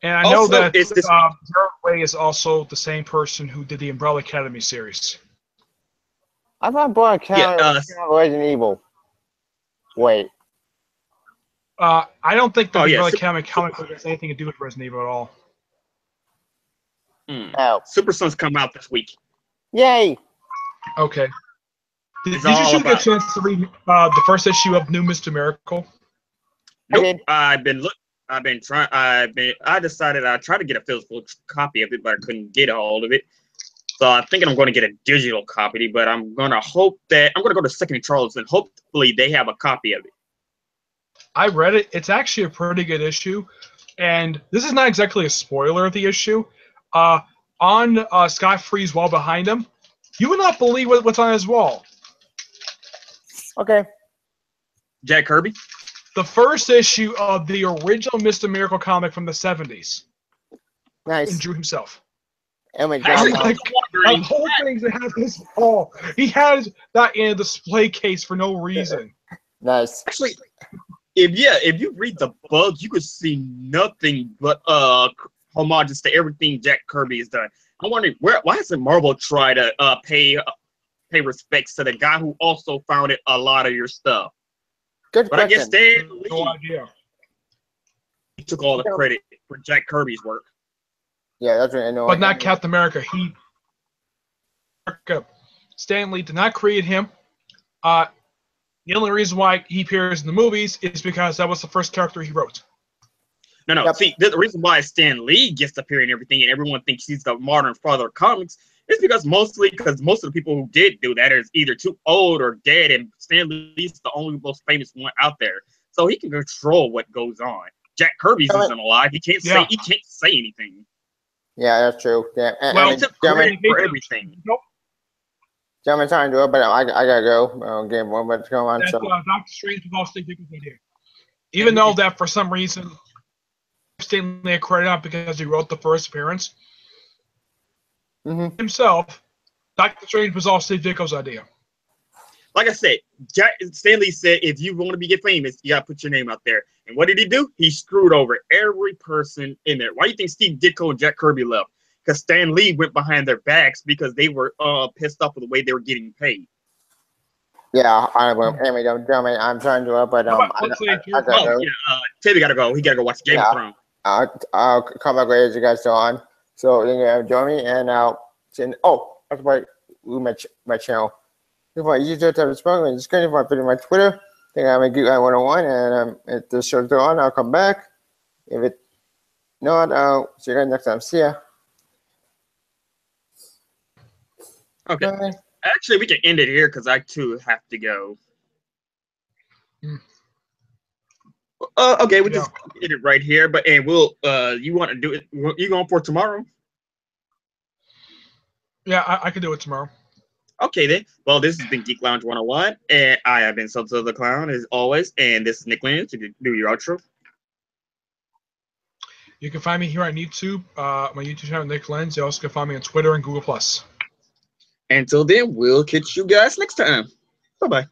And I know that Jared Way is also the same person who did the Umbrella Academy series. I thought Umbrella Academy was Resident Evil. Wait. I don't think the Umbrella Academy comic book has anything to do with Resident Evil at all. Oh. Super Sons come out this week. Yay! Okay. Did you get a chance to read the first issue of New Mr. Miracle? Nope. I decided I'd try to get a physical copy of it, but I couldn't get a hold of it. So I'm thinking I'm going to get a digital copy, but I'm going to go to Second Charles and hopefully they have a copy of it. I read it. It's actually a pretty good issue. And this is not exactly a spoiler of the issue. On Scott Free's wall behind him, you would not believe what's on his wall. Okay. Jack Kirby? The first issue of the original Mr. Miracle comic from the 70s. Nice. And drew himself. Oh my God. The whole thing that has this wall. He has that in a display case for no reason. Nice. Actually, if you read the book, you could see nothing but homages to everything Jack Kirby has done. I'm wondering why hasn't Marvel tried to pay respects to the guy who also founded a lot of your stuff? Good but question. I guess Stan Lee, no idea. He took all the credit for Jack Kirby's work. Yeah, that's right. I know. But not Captain America. Stan Lee did not create him. The only reason why he appears in the movies is because that was the first character he wrote. No. Yep. See, the reason why Stan Lee gets to appear in everything and everyone thinks he's the modern father of comics is because most of the people who did do that is either too old or dead, and Stan Lee's the only most famous one out there. So he can control what goes on. Jack Kirby's isn't alive. He can't say anything. Yeah, that's true. Yeah. Well, he took credit for everything. Nope. Gentlemen, trying to do it, but I gotta go. Game one, but go on. That's, so. Dr. Strange was also Dickens' idea. Even though that for some reason Stan Lee credited out because he wrote the first appearance himself, Dr. Strange was all Steve Ditko's idea. Like I said, Stan Lee said, if you want to get famous, you got to put your name out there. And what did he do? He screwed over every person in there. Why do you think Steve Ditko and Jack Kirby left? Because Stan Lee went behind their backs because they were pissed off with the way they were getting paid. Yeah, I will. Anyway, gentlemen, I'm trying to do it, but Tabby gotta go. He gotta go watch Game of Thrones. I'll come back later as you guys still on. So you can join me, and that's why my channel. If I use that type of spelling, just going to put it on my Twitter. I think I'm a Geek 101, and if the show's still on, I'll come back. If it not, I'll see you guys next time. See ya. Okay. Bye. Actually, we can end it here because I too have to go. Okay, we just did it right here. And we'll. You want to do it? You going for tomorrow? Yeah, I can do it tomorrow. Okay then. Well, this has been Geek Lounge 101, and I have been Soto the Clown as always, and this is Nick Lynch to do your outro. You can find me here on YouTube, my YouTube channel, Nick Lenz. You also can find me on Twitter and Google+. Until then, we'll catch you guys next time. Bye-bye.